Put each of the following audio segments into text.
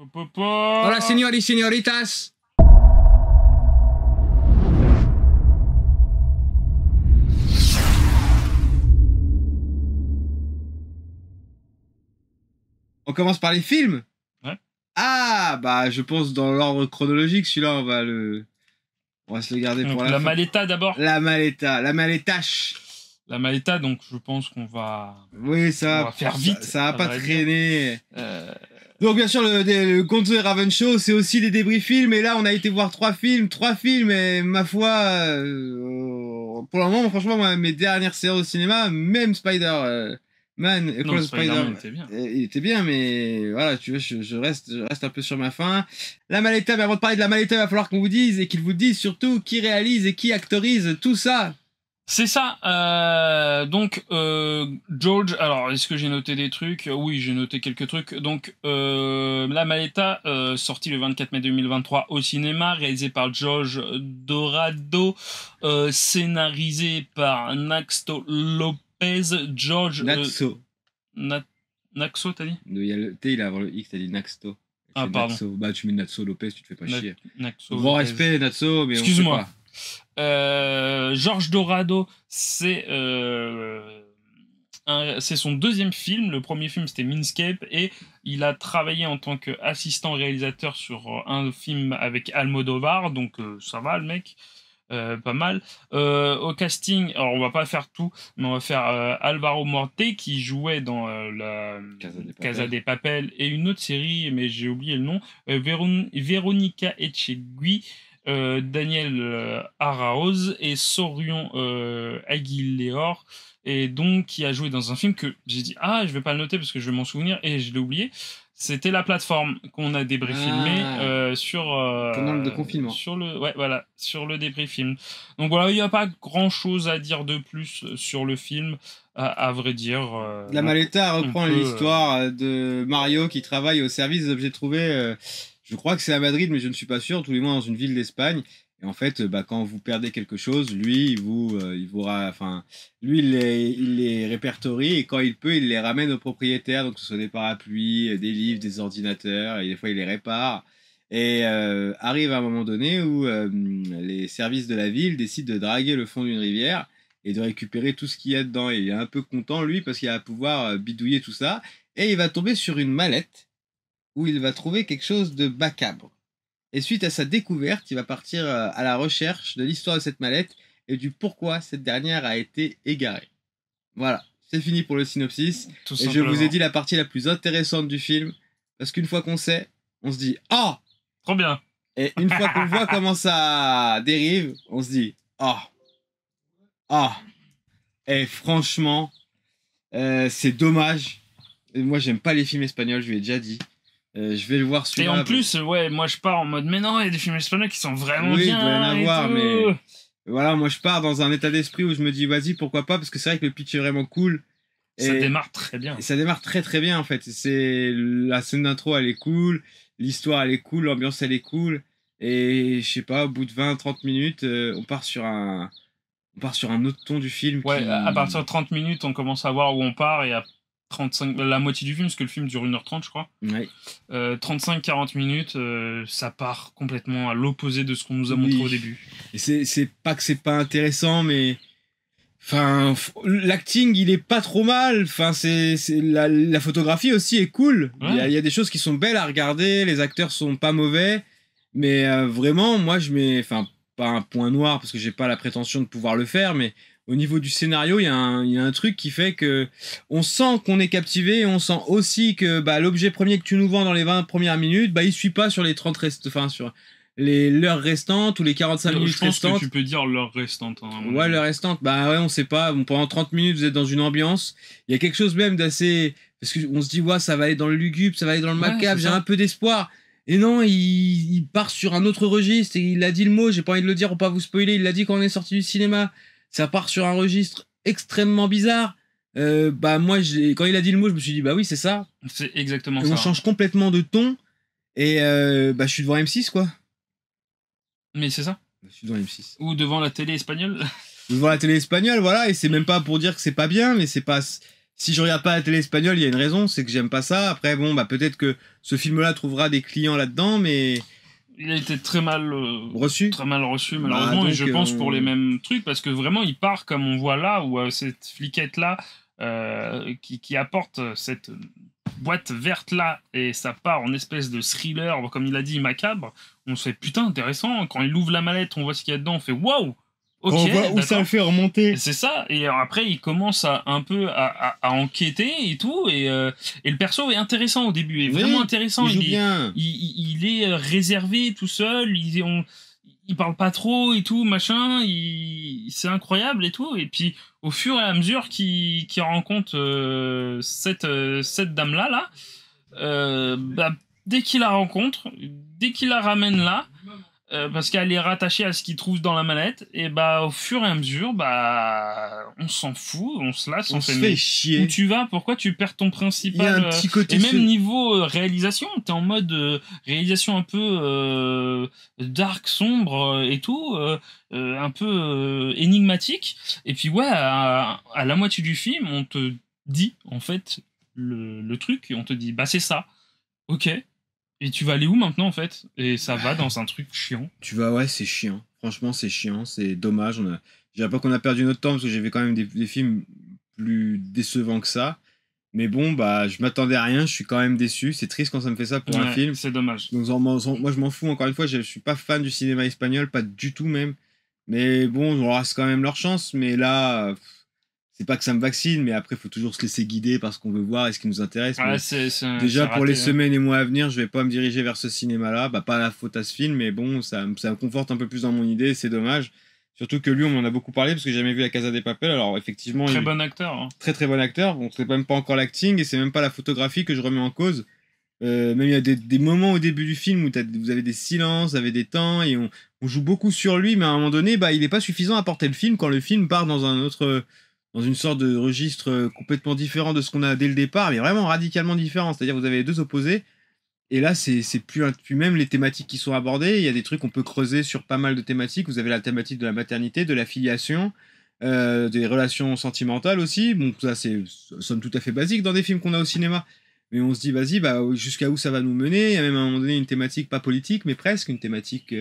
Hola, señor y señoritas. On commence par les films. Ouais. Ah, bah, je pense dans l'ordre chronologique, celui-là, on va se le garder Donc, pour la la fin. Maleta d'abord. La Maletache. La Maleta, donc je pense qu'on va... Oui, on va faire vite. Ça va pas vrai traîner. dire. Donc, bien sûr, le Gonzo et Raven Show, c'est aussi des débris films. Et là, on a été voir 3 films. Et ma foi, pour le moment, franchement, moi, mes dernières séances au cinéma, même Man, non, Spider-Man était bien. Il était bien, mais voilà, tu vois, je reste un peu sur ma faim. La Maleta, mais avant de parler de la Maleta, il va falloir qu'on vous dise, et qu'il vous dise surtout qui réalise et qui actorise tout ça. C'est ça. Donc, George, alors, est-ce que j'ai noté des trucs? Oui, j'ai noté quelques trucs. Donc, La Maleta, sorti le 24 mai 2023 au cinéma, réalisé par George Dorado, scénarisé par Naxto Lopez, George... Naxo. Naxo, t'as dit? Il y a le T, il a avant le X, t'as dit Naxto. Ah, pardon. Natso. Bah, tu mets Natso Lopez, tu te fais pas chier. Naxo Grand Lopez. respect, Natso, mais excuse-moi. on sait pas. George Dorado, c'est son deuxième film. Le premier film, c'était Minscape, et il a travaillé en tant qu'assistant réalisateur sur un film avec Almodovar, donc ça va, le mec. Pas mal. Au casting, alors on va pas faire tout, mais on va faire Alvaro Morte qui jouait dans la Casa de Papel et une autre série, mais j'ai oublié le nom. Veronica Echegui, Daniel Araoz et Sorion Aguileor, et donc qui a joué dans un film que j'ai dit je vais pas le noter parce que je vais m'en souvenir et je l'ai oublié. C'était La Plateforme qu'on a débriefilmé sur pendant le confinement. sur le débriefilm. Donc voilà, il n'y a pas grand chose à dire de plus sur le film, à vrai dire. La Maleta reprend l'histoire de Mario qui travaille au service des objets trouvés. Je crois que c'est à Madrid, mais je ne suis pas sûr. Tous les mois dans une ville d'Espagne. Et en fait, quand vous perdez quelque chose, lui, il les répertorie, et quand il peut, il les ramène aux propriétaires. Donc, ce sont des parapluies, des livres, des ordinateurs, et des fois, il les répare. Et arrive un moment donné où les services de la ville décident de draguer le fond d'une rivière et de récupérer tout ce qu'il y a dedans. Et il est un peu content, lui, parce qu'il va pouvoir bidouiller tout ça. Et il va tomber sur une mallette où il va trouver quelque chose de macabre. Et suite à sa découverte, il va partir à la recherche de l'histoire de cette mallette et du pourquoi cette dernière a été égarée. Voilà, c'est fini pour le synopsis. Tout et simplement. je vous ai dit la partie la plus intéressante du film, parce qu'une fois qu'on sait, on se dit « Oh !» Trop bien. Et une fois qu'on voit comment ça dérive, on se dit « Oh !» Oh !» Et franchement, c'est dommage. Et moi, j'aime pas les films espagnols, je lui ai déjà dit. Je vais le voir celui-là. Et en plus, moi je pars en mode mais non, il y a des films espagnols qui sont vraiment oui, bien. il doit y en avoir, tout. mais voilà, moi je pars dans un état d'esprit où je me dis vas-y, pourquoi pas, parce que c'est vrai que le pitch est vraiment cool. Ça démarre très bien. Et ça démarre très très bien en fait. C'est la scène d'intro, elle est cool, l'histoire elle est cool, l'ambiance elle est cool, et je sais pas, au bout de 20-30 minutes, on part sur un autre ton du film. Ouais, à partir de 30 minutes, on commence à voir où on part, et à 35, la moitié du film, parce que le film dure 1h30, je crois. Ouais. 35-40 minutes, ça part complètement à l'opposé de ce qu'on nous a montré au début. Et c'est pas que c'est pas intéressant, mais enfin, l'acting il est pas trop mal. Enfin, la photographie aussi est cool. Ouais. Il y a des choses qui sont belles à regarder. Les acteurs sont pas mauvais, mais vraiment, moi je mets, enfin, pas un point noir parce que j'ai pas la prétention de pouvoir le faire, mais au niveau du scénario, il y a un truc qui fait que on sent qu'on est captivé, et on sent aussi que l'objet premier que tu nous vends dans les 20 premières minutes, il suit pas sur les 30 sur l'heure restante ou les 45 minutes restantes. Je pense que tu peux dire l'heure restante. Ouais, l'heure restante. Ouais, on sait pas. Bon, pendant 30 minutes, vous êtes dans une ambiance. Il y a quelque chose même d'assez... Parce qu'on se dit, ça va aller dans le lugubre, ça va aller dans le macabre, j'ai un peu d'espoir. Et non, il part sur un autre registre, et il a dit le mot, j'ai pas envie de le dire pour pas vous spoiler, il l'a dit quand on est sorti du cinéma. Ça part sur un registre extrêmement bizarre. Moi, quand il a dit le mot, je me suis dit, oui, c'est ça. C'est exactement et ça. On change complètement de ton. Et je suis devant M6, quoi. Mais c'est ça. Je suis devant M6. Ou devant la télé espagnole. Devant la télé espagnole, voilà. Et c'est même pas pour dire que c'est pas bien, mais c'est pas si je regarde pas la télé espagnole, il y a une raison, c'est que j'aime pas ça. Après, bon, bah peut-être que ce film-là trouvera des clients là-dedans, mais Il a été très mal reçu. malheureusement, donc, et je pense pour les mêmes trucs, parce que vraiment, il part comme on voit là, où cette fliquette-là, qui apporte cette boîte verte-là, et ça part en espèce de thriller, comme il a dit, macabre. On se fait putain, intéressant. Quand il ouvre la mallette, on voit ce qu'il y a dedans, on fait waouh! Ok, on voit où ça le fait remonter. c'est ça, et après il commence à un peu à enquêter et tout, et le perso est intéressant au début, est vraiment intéressant. Il joue bien. Il est réservé tout seul, il parle pas trop et tout, machin, c'est incroyable et tout, et puis au fur et à mesure qu'il rencontre cette dame-là, bah, dès qu'il la rencontre, dès qu'il la ramène là, parce qu'elle est rattachée à ce qu'il trouve dans la manette, et bah au fur et à mesure, bah on s'en fout, on se lasse, on se fait chier. Où tu vas, pourquoi tu perds ton principal? Il y a un petit côté et même niveau réalisation, t'es en mode réalisation un peu dark, sombre et tout, un peu énigmatique. Et puis ouais, à la moitié du film, on te dit en fait le truc, et on te dit bah c'est ça, ok. Et tu vas aller où maintenant en fait? Et ça va dans un truc chiant. Tu vas, ouais, c'est chiant. Franchement, c'est chiant, c'est dommage. Je dirais pas qu'on a perdu notre temps parce que j'avais quand même des films plus décevants que ça. Mais bon, bah, je m'attendais à rien, je suis quand même déçu. C'est triste quand ça me fait ça pour un film. C'est dommage. Donc, moi, je m'en fous, encore une fois, je suis pas fan du cinéma espagnol, pas du tout même. Mais bon, on reste quand même leur chance. Mais là, c'est pas que ça me vaccine, mais après, il faut toujours se laisser guider par ce qu'on veut voir et ce qui nous intéresse. Ouais, déjà, pour les semaines et mois à venir, je vais pas me diriger vers ce cinéma-là. Bah, pas la faute à ce film, mais bon, ça me conforte un peu plus dans mon idée, c'est dommage. Surtout que lui, on m'en a beaucoup parlé parce que j'ai jamais vu La Casa de Papel. Alors, effectivement. Très bon acteur. Hein. Très, très bon acteur. Bon, c'est même pas encore l'acting et c'est même pas la photographie que je remets en cause. Même il y a des moments au début du film où vous avez des silences, vous avez des temps et on joue beaucoup sur lui, mais à un moment donné, bah, il est pas suffisant à porter le film quand le film part dans une sorte de registre complètement différent de ce qu'on a dès le départ, mais vraiment radicalement différent. C'est-à-dire vous avez les deux opposés, et là c'est plus même les thématiques qui sont abordées. Il y a des trucs qu'on peut creuser sur pas mal de thématiques. Vous avez la thématique de la maternité, de la filiation, des relations sentimentales aussi. Bon, ça c'est somme tout à fait basique dans des films qu'on a au cinéma. Mais on se dit, vas-y, bah, jusqu'à où ça va nous mener. Il y a même à un moment donné une thématique, pas politique, mais presque, une thématique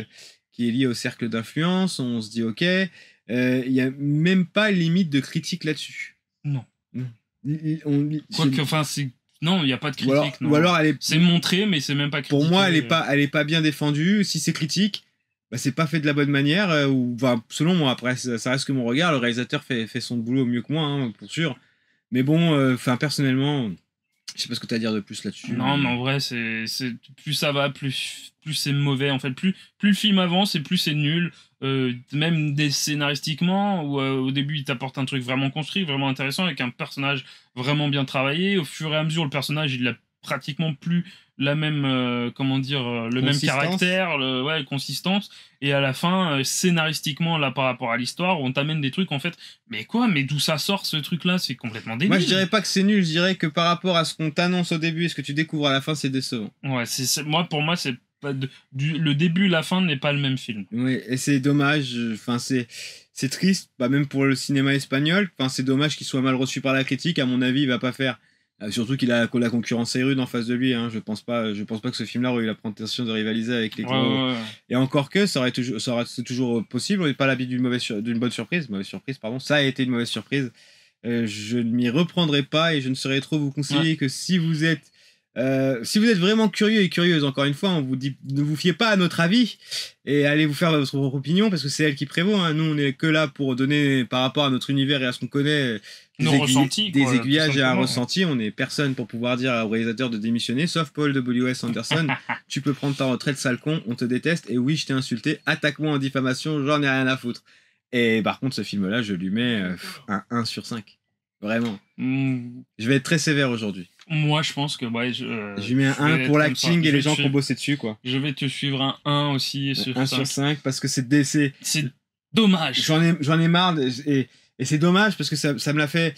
qui est liée au cercle d'influence. On se dit, ok, il n'y a même pas limite de critique là-dessus. Non. Quoique, enfin, non, il n'y a pas de critique. Ou alors c'est montré, mais c'est même pas critiqué. Pour moi, elle est pas bien défendue. Si c'est critique, bah, c'est pas fait de la bonne manière. Selon moi, après, ça reste que mon regard. Le réalisateur fait son boulot mieux que moi, hein, pour sûr. Mais bon, personnellement... Je sais pas ce que tu as à dire de plus là-dessus. Non, mais en vrai, plus ça va, plus c'est mauvais. En fait, plus le film avance et plus c'est nul. Même scénaristiquement, où au début il t'apporte un truc vraiment construit, vraiment intéressant, avec un personnage vraiment bien travaillé. Au fur et à mesure, le personnage il a pratiquement plus la même le même caractère, consistance, et à la fin scénaristiquement là par rapport à l'histoire on t'amène des trucs en fait, mais d'où ça sort ce truc là, c'est complètement débile. Moi je dirais pas que c'est nul, je dirais que par rapport à ce qu'on t'annonce au début et ce que tu découvres à la fin, c'est décevant. Ouais, pour moi c'est pas le début la fin n'est pas le même film. Oui, et c'est dommage, enfin c'est triste, même pour le cinéma espagnol, enfin c'est dommage qu'il soit mal reçu par la critique. À mon avis il va pas faire. Surtout qu'il a la concurrence est rude en face de lui, hein. Je pense pas que ce film-là aurait eu la prétention de rivaliser avec les gros. Et encore que c'est toujours possible. On n'est pas à l'habit d'une bonne surprise. Mauvaise surprise, pardon. Ça a été une mauvaise surprise. Je ne m'y reprendrai pas et je ne saurais trop vous conseiller que si vous êtes vraiment curieux et curieuse, encore une fois, on vous dit ne vous fiez pas à notre avis et allez vous faire votre propre opinion parce que c'est elle qui prévaut, hein. Nous, on est que là pour donner par rapport à notre univers et à ce qu'on connaît des aiguillages et un ressenti. On est personne pour pouvoir dire au réalisateur de démissionner, sauf Paul W.S. Anderson. Tu peux prendre ta retraite, sale con, on te déteste et oui, je t'ai insulté, attaque-moi en diffamation, j'en ai rien à foutre. Et par contre, ce film-là, je lui mets un 1 sur 5. Vraiment. Je vais être très sévère aujourd'hui. Moi, je pense que je lui mets un 1 pour l'acting et les gens qui ont bossé dessus, quoi. Je vais te suivre un 1 aussi sur 1 sur 5 parce que c'est dommage. J'en ai marre et c'est dommage parce que ça me l'a fait.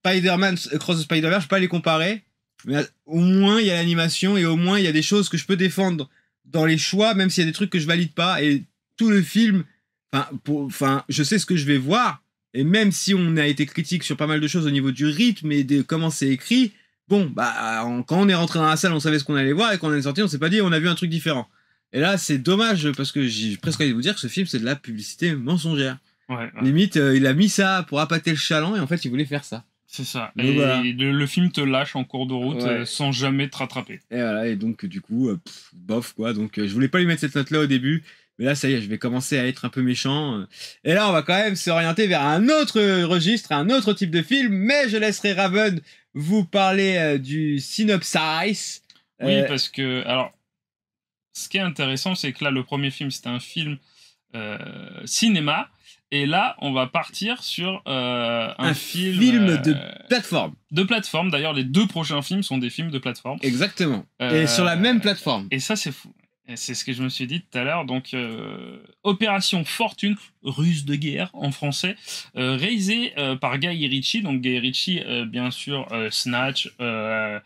Spider-Man Across the Spider-Verse, je peux pas les comparer, mais au moins il y a l'animation et au moins il y a des choses que je peux défendre dans les choix, même s'il y a des trucs que je valide pas. Et tout le film, je sais ce que je vais voir Et même si on a été critique sur pas mal de choses au niveau du rythme et de comment c'est écrit, bon, bah, quand on est rentré dans la salle, on savait ce qu'on allait voir, et quand on est sorti, on s'est pas dit, on a vu un truc différent. Et là, c'est dommage, parce que j'ai presque envie de vous dire que ce film, c'est de la publicité mensongère. Ouais. Limite, il a mis ça pour appâter le chaland, et en fait, il voulait faire ça. C'est ça. Donc, et voilà. le film te lâche en cours de route Ouais. sans jamais te rattraper. Et voilà, et donc, du coup, bof, quoi. Donc, je voulais pas lui mettre cette note-là au début, mais là, ça y est, je vais commencer à être un peu méchant. Et là, on va quand même s'orienter vers un autre registre, un autre type de film, mais je laisserai Raven vous parler du synopsis. Oui, parce que, alors, ce qui est intéressant, c'est que là, le premier film, c'était un film cinéma, et là, on va partir sur un film de plateforme. De plateforme, d'ailleurs, les 2 prochains films sont des films de plateforme. Exactement. Et sur la même plateforme. Et ça, c'est fou. Et c'est ce que je me suis dit tout à l'heure. Donc, Opération Fortune, russe de guerre en français, réalisé par Guy Ritchie. Donc, Guy Ritchie, bien sûr, Snatch, The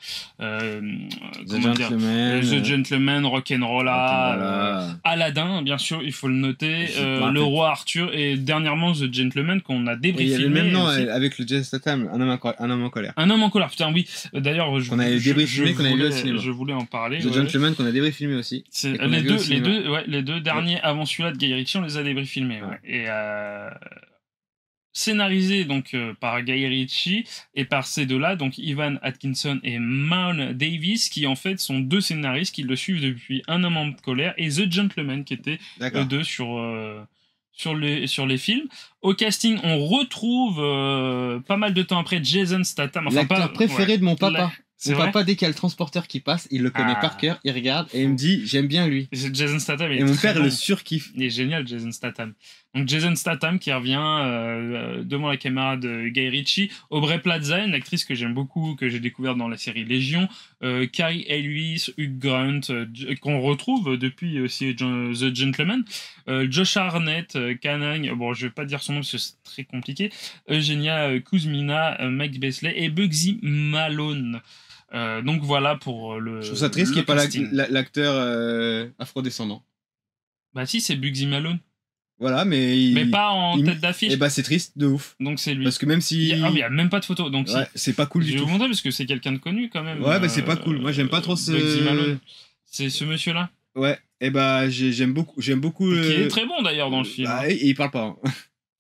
Gentleman, Rock'n'Rolla, Aladdin, bien sûr, il faut le noter, Le Roi Arthur, et dernièrement The Gentleman qu'on a débriefé. Il y avait le même nom avec le Jason Statham, un homme en colère. Un homme en colère, putain, oui. D'ailleurs, qu'on avait débriefé, qu'on avait vu au cinéma. Je voulais en parler. The Gentleman qu'on a débriefé aussi. Les deux derniers avant celui-là de Guy Ritchie, on les a débriefés. Ouais. Et scénarisé donc par Guy Ritchie et par ces deux-là, donc Ivan Atkinson et Maun Davis, qui en fait sont 2 scénaristes qui le suivent depuis Un homme en colère et The Gentleman, qui étaient deux sur les films. Au casting, on retrouve pas mal de temps après Jason Statham. Enfin, l'acteur préféré de mon papa. Mon papa, dès qu'il y a le transporteur qui passe, il le connaît par cœur, il regarde et il me dit j'aime bien lui. Jason Statham. Et mon père le surkiffe. Il est génial, Jason Statham. Donc Jason Statham qui revient devant la caméra de Guy Ritchie. Aubrey Plaza, une actrice que j'aime beaucoup, que j'ai découverte dans la série Légion. Carrie Ellis, Hugh Grant, qu'on retrouve depuis aussi The Gentleman. Josh Hartnett, Kanang, bon je vais pas dire son nom parce que c'est très compliqué. Eugenia Kuzmina, Mike Beasley et Bugsy Malone. Donc voilà pour le. Je trouve ça triste qu'il n'y ait pas l'acteur afrodescendant. Bah si, c'est Bugsy Malone. Voilà, mais pas en tête d'affiche. Et bah c'est triste de ouf. Donc c'est lui. Parce que même si. Il y a même pas de photo. Donc ouais, c'est pas cool du tout. Je vais vous montrer parce que c'est quelqu'un de connu quand même. Ouais, bah c'est pas cool. Moi j'aime pas trop ce. Bugsy Malone. C'est ce monsieur-là. Ouais, et bah j'aime beaucoup. Qui est très bon d'ailleurs dans le film. Bah, et il parle pas.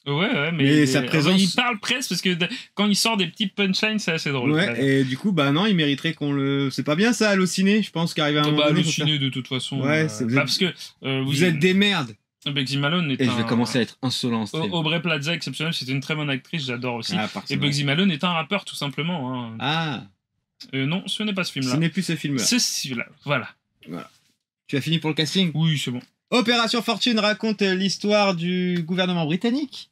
Ouais, mais sa présence. Il parle presque parce que quand il sort des petites punchlines, c'est assez drôle. Ouais, et du coup, bah non, il mériterait qu'on le. C'est pas bien ça, Allociné, je pense qu'arriver à un moment donné. Allociné de toute façon. Ouais, c'est. Parce que. Vous êtes des merdes. Bugsy Malone est et je vais commencer à être insolent. Aubrey Plaza, exceptionnel, c'était une très bonne actrice, j'adore aussi. Et Bugsy Malone est un rappeur, tout simplement. Non, ce n'est pas ce film-là. Ce n'est plus ce film-là. C'est celui-là, voilà. Tu as fini pour le casting ? Oui, c'est bon. Opération Fortune raconte l'histoire du gouvernement britannique.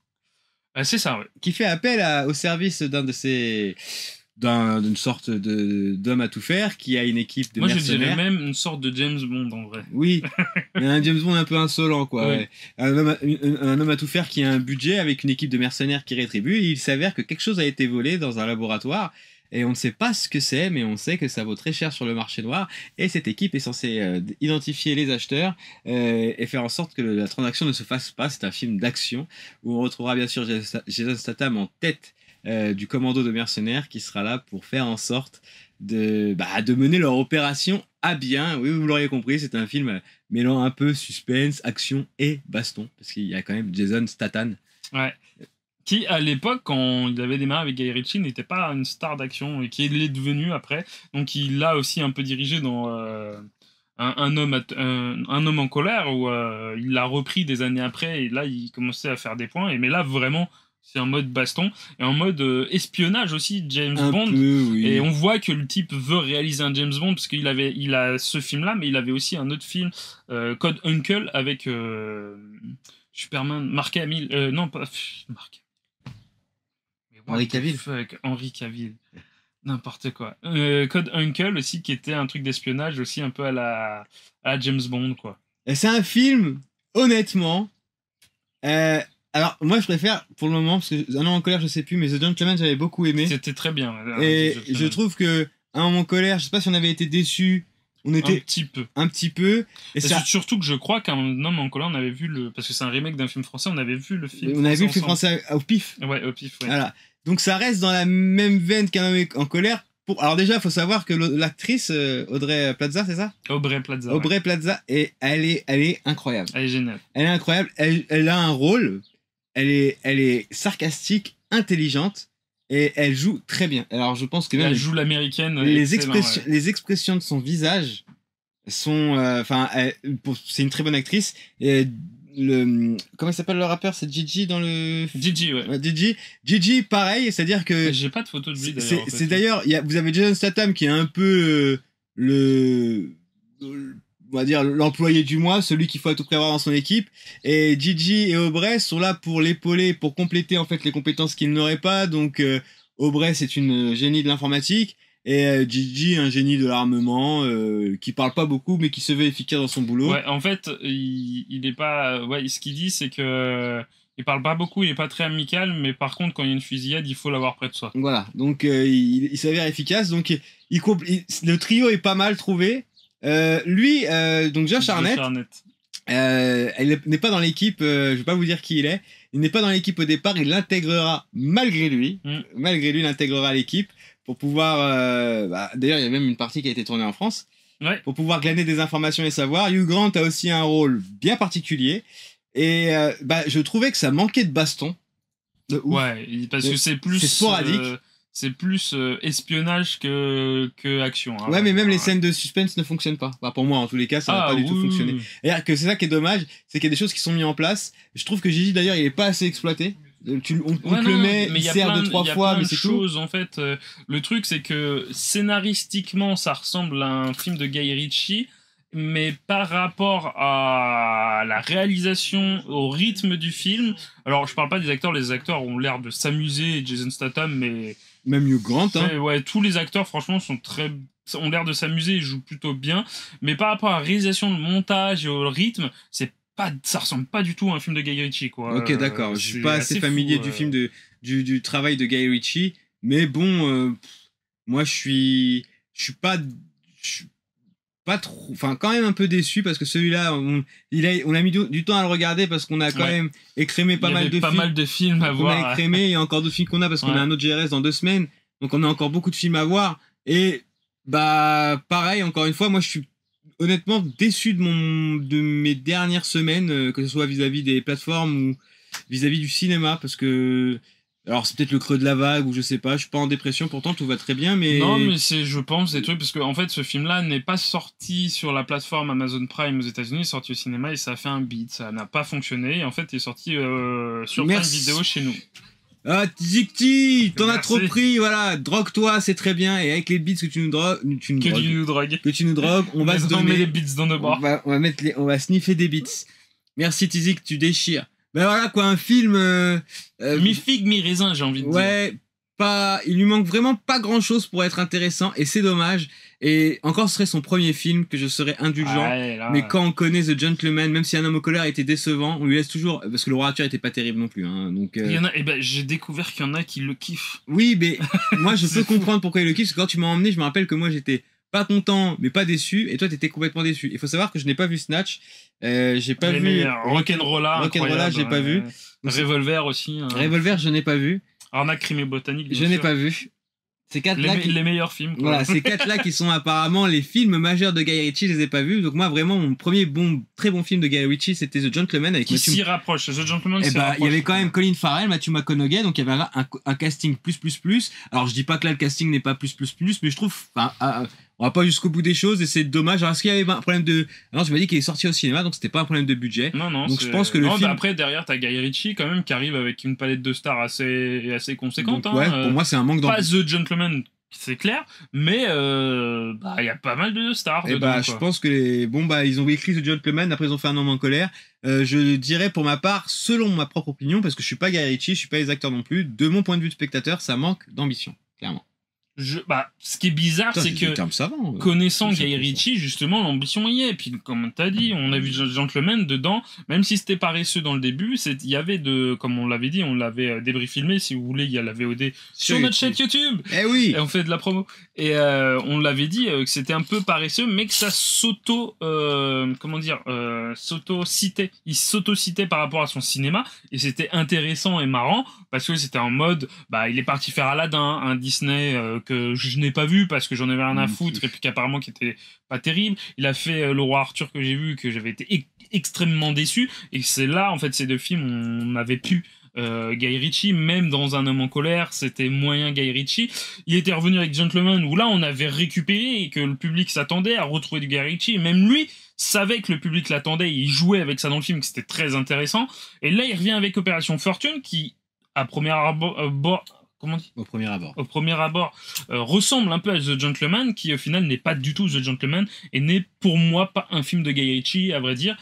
C'est ça, ouais. Qui fait appel au service d'une sorte d'homme à tout faire qui a une équipe de mercenaires. Moi, je dirais même une sorte de James Bond, en vrai. Oui, un James Bond un peu insolent, quoi. Oui. Un homme à tout faire qui a un budget avec une équipe de mercenaires qui rétribue. Et il s'avère que quelque chose a été volé dans un laboratoire. Et on ne sait pas ce que c'est, mais on sait que ça vaut très cher sur le marché noir. Et cette équipe est censée identifier les acheteurs et faire en sorte que la transaction ne se fasse pas. C'est un film d'action où on retrouvera bien sûr Jason Statham en tête du commando de mercenaires qui sera là pour faire en sorte de mener leur opération à bien. Oui, vous l'auriez compris, c'est un film mêlant un peu suspense, action et baston. Parce qu'il y a quand même Jason Statham. Ouais. Qui, à l'époque, quand il avait démarré avec Guy Ritchie, n'était pas une star d'action et qui l'est devenu après. Donc, il l'a aussi un peu dirigé dans un homme en colère, où il l'a repris des années après et là, il commençait à faire des points. Mais là, vraiment, c'est en mode baston et en mode espionnage aussi, James Bond. Oui. Et on voit que le type veut réaliser un James Bond parce qu'il a ce film-là, mais il avait aussi un autre film, Code Uncle, avec Superman, Mark Hamill. Non, pas Mark. Henry Cavill. N'importe quoi. Code Uncle aussi, qui était un truc d'espionnage aussi un peu à la James Bond, quoi. Et c'est un film, honnêtement. Alors, moi, je préfère, pour le moment, parce que Un homme en colère, je sais plus, mais The Gentleman, j'avais beaucoup aimé. C'était très bien. Et je trouve que Un homme en colère, je sais pas si on avait été déçus. on était un petit peu. Et ça... surtout que je crois qu'un homme en colère, on avait vu le, parce que c'est un remake d'un film français, on avait vu le film. On avait vu le film français au pif. Ouais, au pif. Ouais. Voilà. Donc ça reste dans la même veine qu'un homme en colère. Alors déjà, il faut savoir que l'actrice Audrey Plaza, c'est ça? Aubrey Plaza. Aubrey Plaza, et elle est incroyable. Elle est géniale. Elle est incroyable. Elle a un rôle. Elle est sarcastique, intelligente, et elle joue très bien. Alors je pense que même elle joue l'américaine. Les expressions de son visage sont, c'est une très bonne actrice. Et comment il s'appelle le rappeur? C'est Gigi dans le. Gigi, ouais. Gigi, pareil, c'est-à-dire que. J'ai pas de photo de lui d'ailleurs. C'est d'ailleurs, vous avez Jason Statham qui est un peu on va dire l'employé du mois, celui qu'il faut à tout prix avoir dans son équipe. Et Gigi et Aubrey sont là pour l'épauler, pour compléter en fait les compétences qu'il n'aurait pas. Donc Aubrey, c'est une génie de l'informatique. Et Gigi, un génie de l'armement, qui parle pas beaucoup, mais qui se veut efficace dans son boulot. Ouais, en fait, il est pas. Ouais, ce qu'il dit, c'est que. Il parle pas beaucoup, il est pas très amical, mais par contre, quand il y a une fusillade, il faut l'avoir près de soi. Voilà, donc il s'avère efficace. Donc le trio est pas mal trouvé. Lui, donc Josh Hartnett. Elle n'est pas dans l'équipe, je vais pas vous dire qui il est. Il n'est pas dans l'équipe au départ, il l'intégrera malgré lui. Malgré lui, il intégrera l'équipe. Pour pouvoir... d'ailleurs, il y a même une partie qui a été tournée en France. Ouais. Pour pouvoir glaner des informations et savoir. Hugh Grant a aussi un rôle bien particulier. Et je trouvais que ça manquait de baston. De ouf. Ouais, parce que c'est plus... C'est sporadique. C'est plus espionnage que action. Hein, ouais, mais même les scènes de suspense ne fonctionnent pas. Pour moi, en tous les cas, ça n'a pas du tout fonctionné. Et que c'est ça qui est dommage, c'est qu'il y a des choses qui sont mises en place. Je trouve que Gigi, d'ailleurs, il est pas assez exploité. On te le met, il sert 2-3 fois, mais c'est tout. En fait, le truc, c'est que scénaristiquement, ça ressemble à un film de Guy Ritchie, mais par rapport à la réalisation, au rythme du film, alors je parle pas des acteurs, les acteurs ont l'air de s'amuser, Jason Statham, mais même Hugh Grant, hein. Ouais, tous les acteurs, franchement, ont l'air de s'amuser, ils jouent plutôt bien, mais par rapport à la réalisation, le montage et au rythme, ça ressemble pas du tout à un film de Guy Ritchie, quoi. Ok, d'accord. Je suis pas assez familier du film du travail de Guy Ritchie, mais bon, moi je suis pas trop, enfin quand même un peu déçu parce que celui-là, on a mis du temps à le regarder parce qu'on a quand même écrémé pas mal de films à voir. On a écrémé, il y a encore d'autres films qu'on a parce qu'on a un autre GRS dans 2 semaines, donc on a encore beaucoup de films à voir. Et pareil, encore une fois, moi je suis honnêtement déçu de mes dernières semaines, que ce soit vis-à-vis des plateformes ou vis-à-vis du cinéma, parce que alors c'est peut-être le creux de la vague ou je sais pas, je suis pas en dépression, pourtant tout va très bien, mais non, mais c'est, je pense, des trucs parce que en fait ce film-là n'est pas sorti sur la plateforme Amazon Prime aux États-Unis, il est sorti au cinéma et ça a fait un beat, ça n'a pas fonctionné. Et en fait il est sorti sur Prime Vidéo chez nous. Ah, Zikti, t'en as trop pris, voilà, drogue-toi, c'est très bien, et avec les beats que tu nous drogues, on va se donner les beats dans nos bras. On va sniffer des beats. Merci Tizik, tu déchires. Ben voilà quoi, un film. Mi-figue, mi-raisin, j'ai envie de dire. Ouais, il lui manque vraiment pas grand chose pour être intéressant, et c'est dommage. Et encore, ce serait son premier film que je serais indulgent. Mais quand on connaît The Gentleman, même si Un homme au colère était décevant, on lui laisse toujours. Parce que le roi Arthur était pas terrible non plus. Hein, donc, il y en a, j'ai découvert qu'il y en a qui le kiffent. Oui, mais moi je peux comprendre pourquoi il le kiffe. Parce que quand tu m'as emmené, je me rappelle que moi j'étais pas content, mais pas déçu. Et toi, t'étais complètement déçu. Il faut savoir que je n'ai pas vu Snatch. J'ai pas vu. Rock'n'Rolla, j'ai pas vu. Revolver aussi. Hein. Revolver, je n'ai pas vu. Arnaque, crime et botanique. Je n'ai pas vu. Ces 4-là les meilleurs films. Quoi. Voilà, ces 4-là qui sont apparemment les films majeurs de Guy Ritchie, je les ai pas vus. Donc moi, vraiment, mon premier très bon film de Guy Ritchie, c'était The Gentleman avec Matthew... s'y rapproche. The Gentleman s'y rapproche. Il y avait quand même Colin Farrell, Matthew McConaughey, donc il y avait un casting plus. Alors je dis pas que là le casting n'est pas plus, mais je trouve, on va pas jusqu'au bout des choses et c'est dommage. Alors est-ce qu'il y avait un problème de... Alors tu m'as dit qu'il est sorti au cinéma, donc c'était pas un problème de budget. Non. Donc je pense que le film... après derrière t'as Guy Ritchie quand même qui arrive avec une palette de stars assez conséquente. Donc, ouais, pour moi c'est un manque d'ambition. Pas The Gentleman, c'est clair, mais il y a pas mal de stars dedans. Je pense que ils ont écrit The Gentleman, après ils ont fait Un homme en colère. Je dirais pour ma part, selon ma propre opinion, parce que je suis pas Guy Ritchie, je suis pas les acteurs non plus, de mon point de vue de spectateur, ça manque d'ambition, clairement. Ce qui est bizarre, Putain, c'est des que termes savants, connaissant c'est Guy ça. Ritchie, justement, l'ambition y est. Puis, comme t'as dit, on a vu Gentleman dedans, même si c'était paresseux dans le début, il y avait comme on l'avait dit, on l'avait débris filmé, si vous voulez, il y a la VOD sur notre chaîne YouTube. Eh oui. Et on fait de la promo. Et on l'avait dit que c'était un peu paresseux, mais que ça s'auto-citait. Il s'auto-citait par rapport à son cinéma, et c'était intéressant et marrant, parce que c'était en mode, il est parti faire Aladdin, un Disney que je n'ai pas vu parce que j'en avais rien à foutre, et puis qu'apparemment qui était pas terrible. Il a fait Le Roi Arthur que j'ai vu, que j'avais été extrêmement déçu, et c'est là, en fait, ces deux films, on avait pu Guy Ritchie, même dans Un homme en colère, c'était moyen Guy Ritchie. Il était revenu avec Gentleman, où là on avait récupéré et que le public s'attendait à retrouver du Guy Ritchie, et même lui savait que le public l'attendait, il jouait avec ça dans le film, que c'était très intéressant. Et là il revient avec Opération Fortune, qui à premier abord, comment on dit ? Au premier abord. Au premier abord, ressemble un peu à The Gentleman, qui au final n'est pas du tout The Gentleman, et n'est pour moi pas un film de Guy Ritchie, à vrai dire.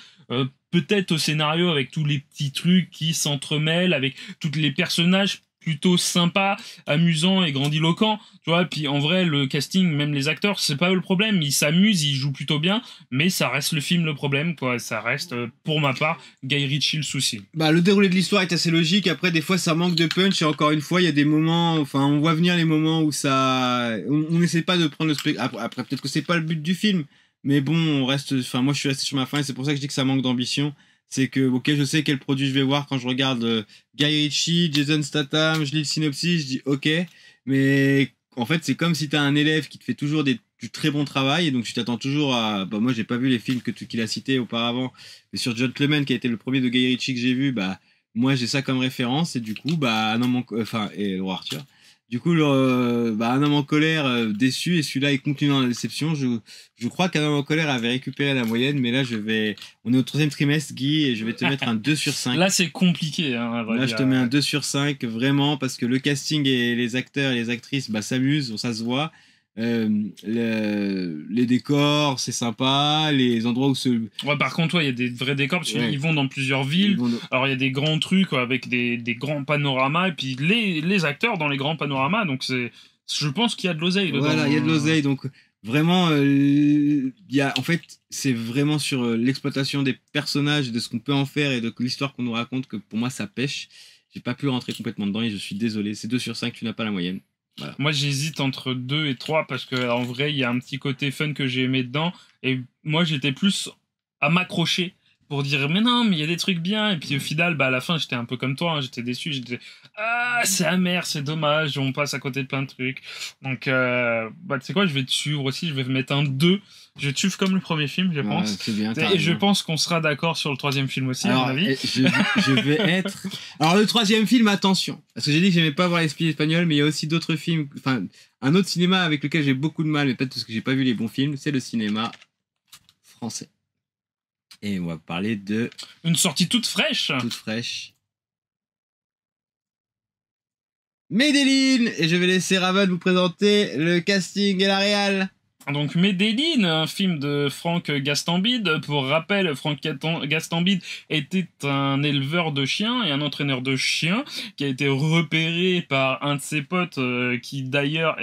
Peut-être au scénario, avec tous les petits trucs qui s'entremêlent, avec tous les personnages plutôt sympas, amusants et grandiloquents, tu vois. Puis en vrai, le casting, même les acteurs, c'est pas eux le problème, ils s'amusent, ils jouent plutôt bien, mais ça reste le film le problème, quoi. Ça reste, pour ma part, Guy Ritchie le souci. Le déroulé de l'histoire est assez logique, après des fois ça manque de punch, et encore une fois il y a des moments, on voit venir les moments où ça... On n'essaie pas de prendre le spectacle, après peut-être que c'est pas le but du film, mais bon, moi je suis resté sur ma fin, et c'est pour ça que je dis que ça manque d'ambition. C'est que, ok, je sais quel produit je vais voir quand je regarde Guy Ritchie, Jason Statham, je lis le synopsis, je dis ok, mais en fait c'est comme si t'as un élève qui te fait toujours du très bon travail, et donc tu t'attends toujours à... moi j'ai pas vu les films qu'il a cités auparavant, mais sur Gentleman qui a été le premier de Guy Ritchie que j'ai vu, moi j'ai ça comme référence, et du coup, et Le Roi Arthur. Du coup, Un homme en colère, déçu, et celui-là il continue dans la déception. Je crois qu'Un homme en colère avait récupéré la moyenne, mais là on est au 3e trimestre, Guy, et je vais te mettre un 2 sur 5. Là c'est compliqué, à vrai Là dire. je te mets un 2 sur 5, vraiment, parce que le casting et les acteurs et les actrices s'amusent, ça se voit. Les décors, c'est sympa, les endroits où Ouais, par contre, il y a des vrais décors, parce qu'ils vont dans plusieurs villes. Alors, il y a des grands trucs avec des grands panoramas, et puis les acteurs dans les grands panoramas, donc je pense qu'il y a de l'oseille dedans. Voilà, il y a de l'oseille, donc vraiment, en fait, c'est vraiment sur l'exploitation des personnages, de ce qu'on peut en faire et de l'histoire qu'on nous raconte, que pour moi ça pêche. J'ai pas pu rentrer complètement dedans, et je suis désolé, c'est 2 sur 5, tu n'as pas la moyenne. Voilà. Moi j'hésite entre 2 et 3, parce que en vrai il y a un petit côté fun que j'ai aimé dedans, et moi j'étais plus à m'accrocher pour dire mais non, mais il y a des trucs bien, et puis au final à la fin j'étais un peu comme toi, j'étais déçu, j'étais c'est amer, c'est dommage, on passe à côté de plein de trucs. Donc tu sais quoi, je vais te suivre aussi, je vais mettre un 2. Je vais te suivre comme le premier film, je pense. C'est bien, et je pense qu'on sera d'accord sur le 3e film aussi. Alors, à mon avis. Je vais être... Alors le 3e film, attention, parce que j'ai dit que j'aimais pas voir l'esprit espagnol, mais il y a aussi d'autres films, un autre cinéma avec lequel j'ai beaucoup de mal, mais peut-être parce que j'ai pas vu les bons films, c'est le cinéma français. Et on va parler de... Une sortie toute fraîche. Medellin. Et je vais laisser Raven vous présenter le casting et la réal. Donc Medellin, un film de Franck Gastambide. Pour rappel, Franck Gastambide était un éleveur de chiens et un entraîneur de chiens qui a été repéré par un de ses potes qui d'ailleurs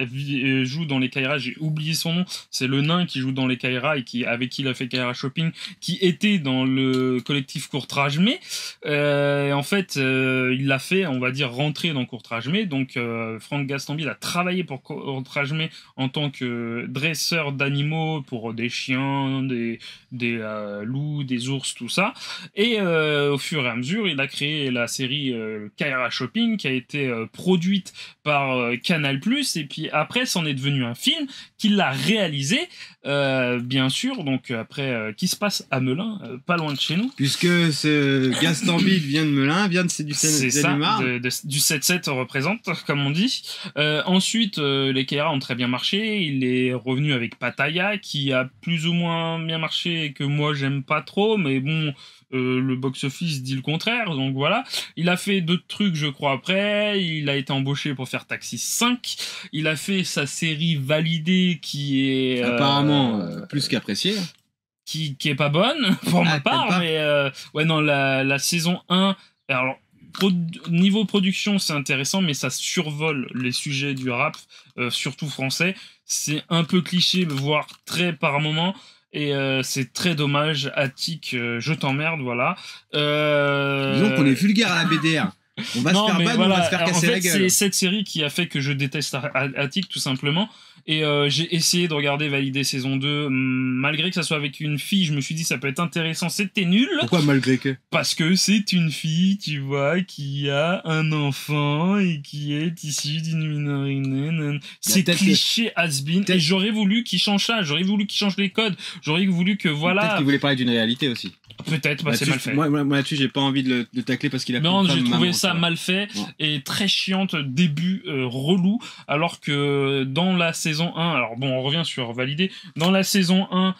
joue dans les Kaira. J'ai oublié son nom. C'est le nain qui joue dans les Kaira et avec qui il a fait Kaira Shopping, qui était dans le collectif Courtrajmé. En fait, il l'a fait, on va dire, rentrer dans Courtrajmé. Donc Franck Gastambide a travaillé pour Courtrajmé en tant que dresseur d'animaux pour des chiens, des loups, des ours, tout ça. Et au fur et à mesure, il a créé la série Kaira Shopping, qui a été produite par Canal+, et puis après, c'en est devenu un film qu'il a réalisé, bien sûr, donc après, qui se passe à Melun, pas loin de chez nous. Puisque ce Gastambide vient de Melun, vient du C'est ça, du 7-7 représente, comme on dit. Ensuite, les Kaira ont très bien marché, il est revenu avec Pattaya, qui a plus ou moins bien marché et que moi j'aime pas trop, mais bon, le box-office dit le contraire, donc voilà. Il a fait d'autres trucs, je crois, après. Il a été embauché pour faire Taxi 5. Il a fait sa série validée, qui est... apparemment plus qu'appréciée. Qui est pas bonne, pour ma part, mais... ouais, non, la saison 1... Alors, niveau production, c'est intéressant, mais ça survole les sujets du rap, surtout français. C'est un peu cliché, voire très par moment. Et c'est très dommage. Attic, je t'emmerde, voilà. Disons qu'on est vulgaire à la BDR. On va se faire ban, on va se faire casser la gueule. C'est cette série qui a fait que je déteste Attic, tout simplement. Et j'ai essayé de regarder Valider saison 2, malgré que ça soit avec une fille, je me suis dit ça peut être intéressant, c'était nul. Pourquoi malgré que? Parce que c'est une fille, tu vois, qui a un enfant et qui est issue d'une minorité. C'est cliché has-been. Et j'aurais voulu qu'il change ça, j'aurais voulu qu'il change les codes, j'aurais voulu que voilà. Peut-être qu'il voulait parler d'une réalité aussi. Peut-être, bah c'est mal fait. Moi là-dessus, j'ai pas envie de le tacler parce qu'il a. Non, j'ai trouvé ça mal fait et très chiante, début relou, alors que dans la saison 1, alors bon, on revient sur Validé, dans la saison 1,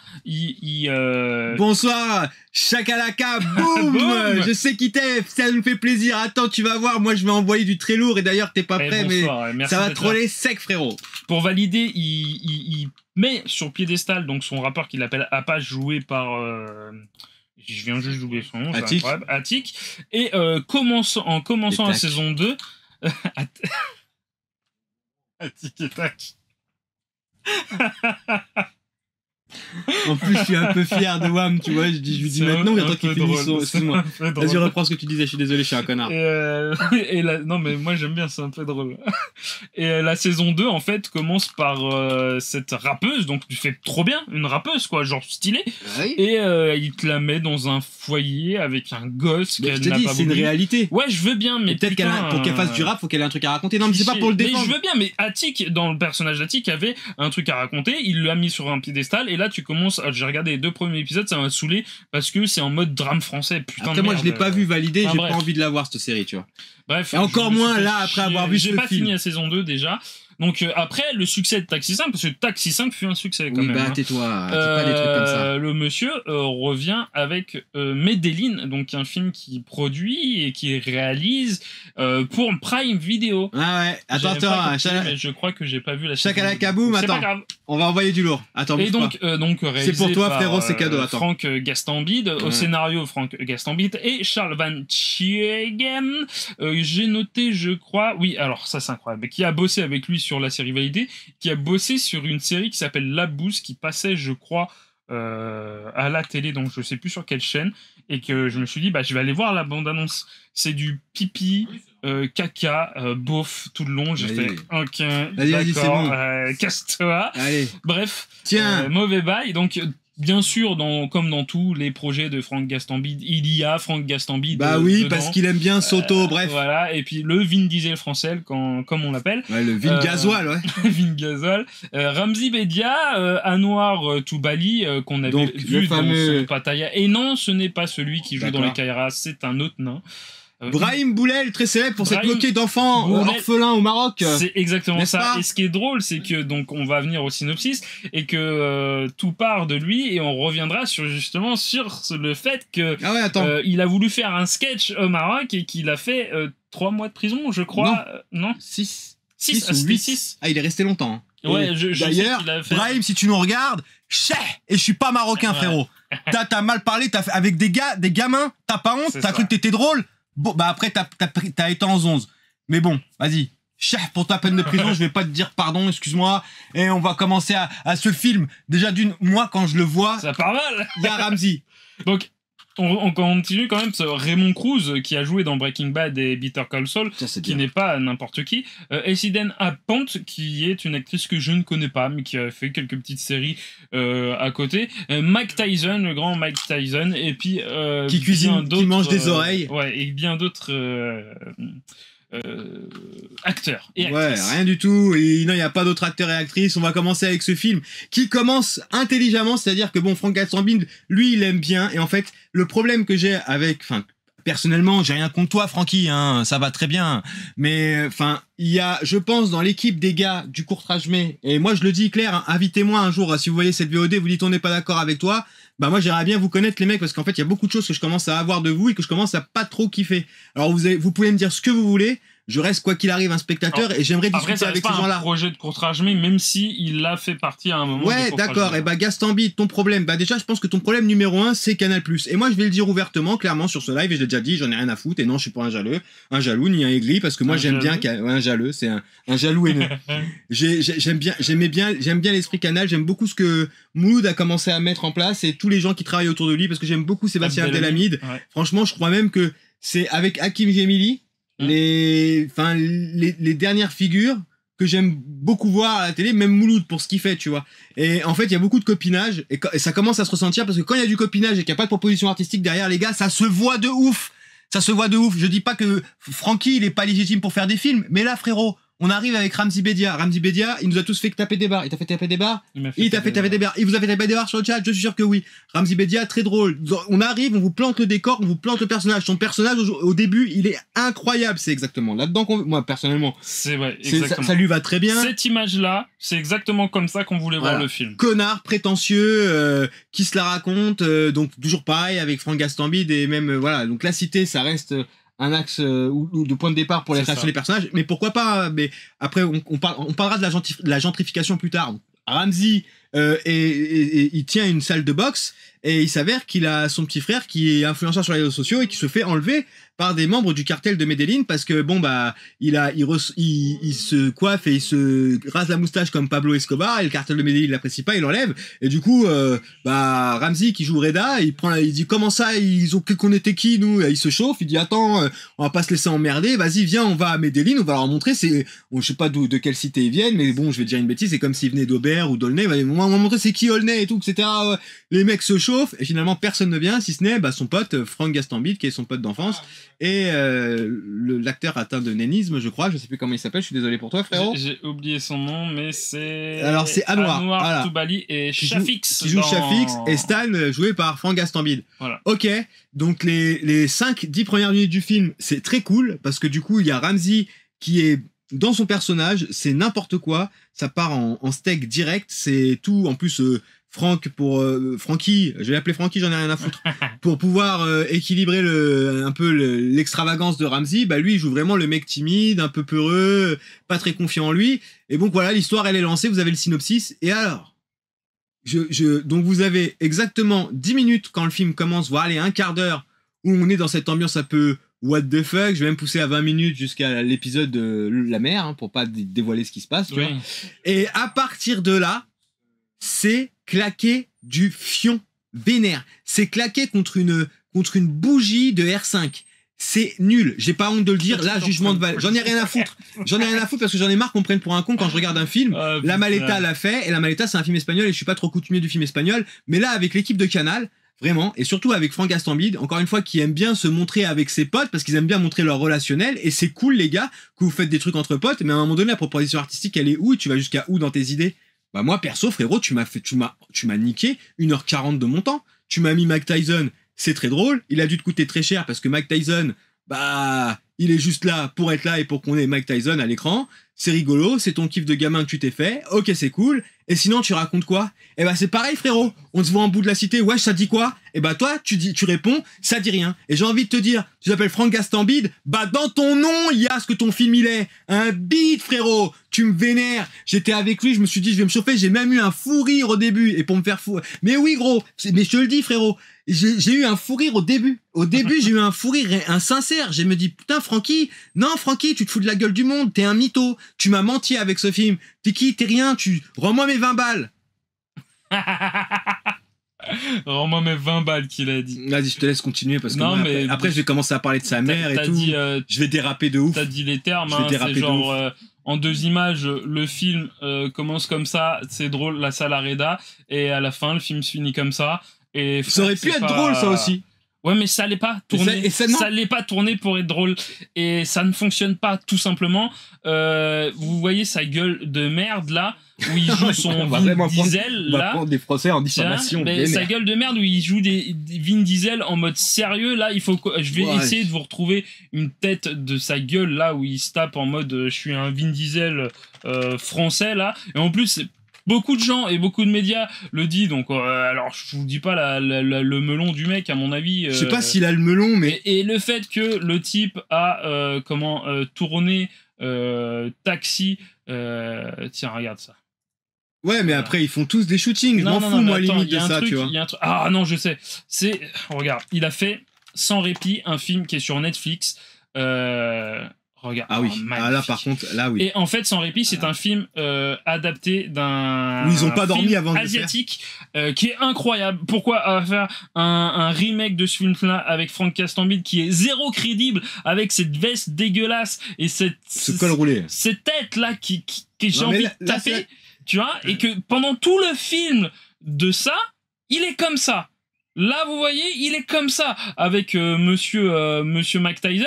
Bonsoir, chakalaka, boum, je sais qui t'es, ça me fait plaisir, attends, tu vas voir, moi je vais envoyer du très lourd et d'ailleurs t'es pas prêt, mais ça va troller sec, frérot. Pour Valider, il met sur piédestal donc son rappeur qu'il appelle Apache, joué par... je viens juste d'oublier son nom, c'est incroyable. Attic. Et en commençant la saison 2... Attic et tac. En plus, je suis un peu fier de Wham, tu vois. Je lui dis maintenant, il y a toi qui finis son. Excuse-moi. Vas-y, reprends ce que tu disais, je suis désolé, je suis un connard. Non, mais moi j'aime bien, c'est un peu drôle. Et la saison 2, en fait, commence par cette rappeuse, donc tu fais trop bien, une rappeuse, quoi, genre stylée. Oui. Et il te la met dans un foyer avec un gosse qu'elle n'a pas voulu. C'est une réalité. Ouais, je veux bien, mais peut-être pour qu'elle fasse du rap, faut qu'elle ait un truc à raconter. Non, mais c'est pas pour le défendre. Mais je veux bien, mais Attic, dans le personnage d'Attic, avait un truc à raconter, il l'a mis sur un piédestal, et là tu commences, j'ai regardé les 2 premiers épisodes, ça m'a saoulé parce que c'est en mode drame français. Putain. Après, moi je l'ai pas vu valider, j'ai pas envie de la voir cette série, tu vois. Bref. Et encore moins là après avoir vu ce film. J'ai pas fini la saison 2 déjà. Donc après le succès de Taxi 5, parce que Taxi 5 fut un succès quand même. Bah tais-toi, dis pas des trucs comme ça. Le monsieur revient avec Medellin, donc un film qui produit et qui réalise pour Prime Video. Ah ouais, attends, mais je crois que j'ai pas vu la Chakalaka boum, attends. On va envoyer du lourd. Attends, et donc réalisé c'est pour toi par, frérot, c'est cadeau, attends. Franck Gastambide, au scénario Franck Gastambide et Charles Van Chiegem. J'ai noté, je crois, oui, alors ça c'est incroyable, qui a bossé avec lui sur la série Validée, qui a bossé sur une série qui s'appelle La Bouse, qui passait, je crois, à la télé, donc je sais plus sur quelle chaîne, et que je me suis dit, bah je vais aller voir la bande-annonce. C'est du pipi, caca, beauf, tout le long. J'ai fait, ok, vas-y, c'est bon. Casse-toi. Allez. Bref, tiens, mauvais bail, donc... Bien sûr, comme dans tous les projets de Franck Gastambide, il y a Franck Gastambide. Bah oui, dedans. parce qu'il aime bien Soto, bref. Voilà, et puis le Vin Diesel français, comme on l'appelle. Ouais, le Vin Gasoil, ouais. Vin Gasoil. Ramzi Bedia, Anwar Toubali, qu'on avait donc, vu dans son Pattaya. Et non, ce n'est pas celui qui joue dans les Kairas, c'est un autre nain. Brahim Boulel, très célèbre pour cette moquée d'enfants orphelins au Maroc. C'est exactement ça. Et ce qui est drôle, c'est que donc on va venir au synopsis et que tout part de lui et on reviendra justement sur le fait que il a voulu faire un sketch au Maroc et qu'il a fait 3 mois de prison, je crois. Non, 6. 6. Ah, il est resté longtemps. Hein. Ouais, d'ailleurs, Brahim, si tu nous regardes, et je suis pas marocain, frérot. T'as mal parlé, avec des gamins, t'as pas honte, t'as cru que t'étais drôle. Bon, bah après, t'as été en 11. Mais bon, vas-y. Chef, pour ta peine de prison, je vais pas te dire pardon, excuse-moi. Et on va commencer à ce film. Déjà moi, quand je le vois... Ça part mal. Il y a Ramzi. Donc, on continue quand même. Raymond Cruz, qui a joué dans Breaking Bad et Better Call Saul, qui n'est pas n'importe qui. Essiden Apont, qui est une actrice que je ne connais pas, mais qui a fait quelques petites séries à côté. Mike Tyson, le grand Mike Tyson. Et puis... qui cuisine, qui mange des oreilles. Ouais, et bien d'autres... acteurs et actrices. Ouais, rien du tout. Et non, il n'y a pas d'autres acteurs et actrices. On va commencer avec ce film qui commence intelligemment, c'est-à-dire que bon, Franck Gastambide, lui, il aime bien. Et en fait, le problème que j'ai personnellement, j'ai rien contre toi, Francky, hein, ça va très bien. Mais il y a, je pense, dans l'équipe des gars du courtrage mai, et moi je le dis clair, hein, invitez-moi un jour, si vous voyez cette VOD, vous dites on n'est pas d'accord avec toi, bah moi j'aimerais bien vous connaître les mecs, parce qu'en fait il y a beaucoup de choses que je commence à avoir de vous et que je commence à pas trop kiffer. Alors vous pouvez me dire ce que vous voulez, je reste quoi qu'il arrive un spectateur et j'aimerais Après, discuter ça avec reste ces pas un gens-là. projet de court-métrage, même si il a fait partie à un moment. Ouais, d'accord. Et bah, Gastambide, ton problème. Bah, déjà, je pense que ton problème numéro 1, c'est Canal+. Et moi, je vais le dire ouvertement, clairement, sur ce live, et je l'ai déjà dit, j'en ai rien à foutre. Et non, je suis pas un jaloux, ni un aigri, parce que moi, j'aime bien, ouais, un jaloux, c'est un jaloux haineux. J'aime bien l'esprit Canal, j'aime beaucoup ce que Mouloud a commencé à mettre en place et tous les gens qui travaillent autour de lui, parce que j'aime beaucoup Sébastien Abdelhamid. Ouais. Franchement, je crois même que c'est avec Hakim Gemili, les dernières figures que j'aime beaucoup voir à la télé, même Mouloud pour ce qu'il fait, tu vois. Et en fait, il y a beaucoup de copinage et ça commence à se ressentir parce que quand il y a du copinage et qu'il n'y a pas de proposition artistique derrière, les gars, ça se voit de ouf. Ça se voit de ouf. Je dis pas que Francky, il est pas légitime pour faire des films, mais là, frérot, on arrive avec Ramzi Bedia. Ramzi Bedia, il nous a tous fait taper des barres. Il t'a fait taper des barres? Il t'a fait taper des barres. Il vous a fait taper des barres sur le chat? Je suis sûr que oui. Ramzi Bedia, très drôle. On arrive, on vous plante le décor, on vous plante le personnage. Son personnage, au début, il est incroyable. C'est exactement là-dedans qu'on... Moi, personnellement. C'est vrai, exactement. Ça lui va très bien. Cette image-là, c'est exactement comme ça qu'on voulait voir le film. Connard, prétentieux, qui se la raconte. Donc, toujours pareil avec Franck Gastambide et même, voilà. Donc, la cité, ça reste... un axe ou de point de départ pour les créations des personnages, mais pourquoi pas, mais après on parlera de la gentrification plus tard. Ramzi il tient une salle de boxe et il s'avère qu'il a son petit frère qui est influenceur sur les réseaux sociaux et qui se fait enlever par des membres du cartel de Medellín parce que bon bah il se coiffe et il se rase la moustache comme Pablo Escobar et le cartel de Medellín l'apprécie pas, il l'enlève et du coup bah Ramzi qui joue Reda, il dit comment ça ils ont qu'on était qui nous, il se chauffe, il dit attends on va pas se laisser emmerder, vas-y viens on va à Medellín, on va leur montrer c'est je sais pas de quelle cité ils viennent mais bon je vais dire une bêtise, c'est comme s'ils venaient d'Aubert ou d'Aulnay, on va montrer c'est qui Aulnay et tout etc. Les mecs se chauffent et finalement personne ne vient si ce n'est son pote Franck Gastambide qui est son pote d'enfance et l'acteur atteint de nénisme je crois, je sais plus comment il s'appelle, je suis désolé pour toi frérot. J'ai oublié son nom mais c'est... Alors c'est Anwar voilà. Toubali et Chafix. Qui joue Chafix et Stan joué par Franck Gastambide. Voilà. Ok, donc les 5-10 premières minutes du film c'est très cool parce que du coup il y a Ramzi qui est dans son personnage, c'est n'importe quoi, ça part en steak direct, c'est tout en plus... Franck pour Francky, je vais l'appeler Francky, j'en ai rien à foutre. Pour pouvoir équilibrer un peu l'extravagance de Ramzi, bah lui il joue vraiment le mec timide, un peu peureux, pas très confiant en lui. Et donc voilà, l'histoire elle est lancée, vous avez le synopsis. Et alors, donc vous avez exactement 10 minutes quand le film commence, voire allez un quart d'heure où on est dans cette ambiance un peu what the fuck. Je vais même pousser à 20 minutes jusqu'à l'épisode de la mer pour pas dévoiler ce qui se passe. Tu vois. Et à partir de là, c'est claquer du fion vénère. C'est claquer contre une bougie de R5. C'est nul. J'ai pas honte de le dire. Là, jugement de valeur. J'en ai rien à foutre. J'en ai rien à foutre parce que j'en ai marre qu'on me prenne pour un con quand je regarde un film. La Maleta l'a fait et La Maleta c'est un film espagnol et je suis pas trop coutumier du film espagnol. Mais là, avec l'équipe de Canal, vraiment, et surtout avec Franck Gastambide, encore une fois, qui aime bien se montrer avec ses potes parce qu'ils aiment bien montrer leur relationnel et c'est cool les gars que vous faites des trucs entre potes. Mais à un moment donné, la proposition artistique, elle est où? Tu vas jusqu'à où dans tes idées? Bah moi perso frérot, tu m'as niqué 1h40 de mon temps. Tu m'as mis Mike Tyson, c'est très drôle, il a dû te coûter très cher parce que Mike Tyson, bah il est juste là pour être là et pour qu'on ait Mike Tyson à l'écran. C'est rigolo, c'est ton kiff de gamin que tu t'es fait. OK, c'est cool. Et sinon tu racontes quoi? Eh bah c'est pareil frérot. On se voit en bout de la cité, wesh ça dit quoi? Et bah toi tu réponds, ça dit rien. Et j'ai envie de te dire, tu t'appelles Franck Gastambide, bah dans ton nom il y a ce que ton film il est, un bide frérot. Tu me vénères. J'étais avec lui, je me suis dit je vais me chauffer, j'ai même eu un fou rire au début et pour me faire fou. Mais oui gros, mais je te le dis frérot, j'ai eu un fou rire au début. Au début, j'ai eu un fou rire, un sincère. Je me dis putain Francky, non Francky, tu te fous de la gueule du monde, t'es un mytho. Tu m'as menti avec ce film. T'es qui? T'es rien, rends-moi mes 20 balles. Rends-moi mes 20 balles qu'il a dit. Vas-y, je te laisse continuer parce que non, moi, mais après je vais commencer à parler de sa mère et tout. Dit, je vais déraper de ouf. T'as dit les termes, c'est genre en 2 images, le film commence comme ça, c'est drôle, la salle à Reda, et à la fin, le film se finit comme ça. Et ça aurait pu être drôle ça aussi. Ouais, mais ça l'est pas tourné. Ça l'est pas tourné pour être drôle. Et ça ne fonctionne pas, tout simplement. Vous voyez sa gueule de merde, là, où il joue son Vin Diesel, là. On va prendre des procès en diffamation. Sa gueule de merde où il joue des Vin Diesel en mode sérieux, là, il faut que... Je vais essayer de vous retrouver une tête de sa gueule, là, où il se tape en mode je suis un Vin Diesel français, là. Et en plus, beaucoup de gens et beaucoup de médias le disent, donc alors je vous dis pas le melon du mec, à mon avis. Je sais pas s'il a le melon, mais... Et le fait que le type a tourné Taxi... tiens, regarde ça. Ouais, mais après, ils font tous des shootings. Je m'en fous, moi, attends, limite de ça, tu vois. Ah non, je sais. Regarde, il a fait Sans répit, un film qui est sur Netflix. Regarde. Ah oui. Ah là, par contre, là, oui. Et en fait, Sans répit, c'est un film adapté d'un. Où ils ont pas dormi avant de le asiatique qui est incroyable. Pourquoi faire un remake de ce film-là avec Franck Castambide qui est zéro crédible, avec cette veste dégueulasse et ce col roulé. Cette tête-là que j'ai envie de taper. Tu vois, et que pendant tout le film de ça, il est comme ça. Là, vous voyez, il est comme ça. Avec monsieur Mike Tyson,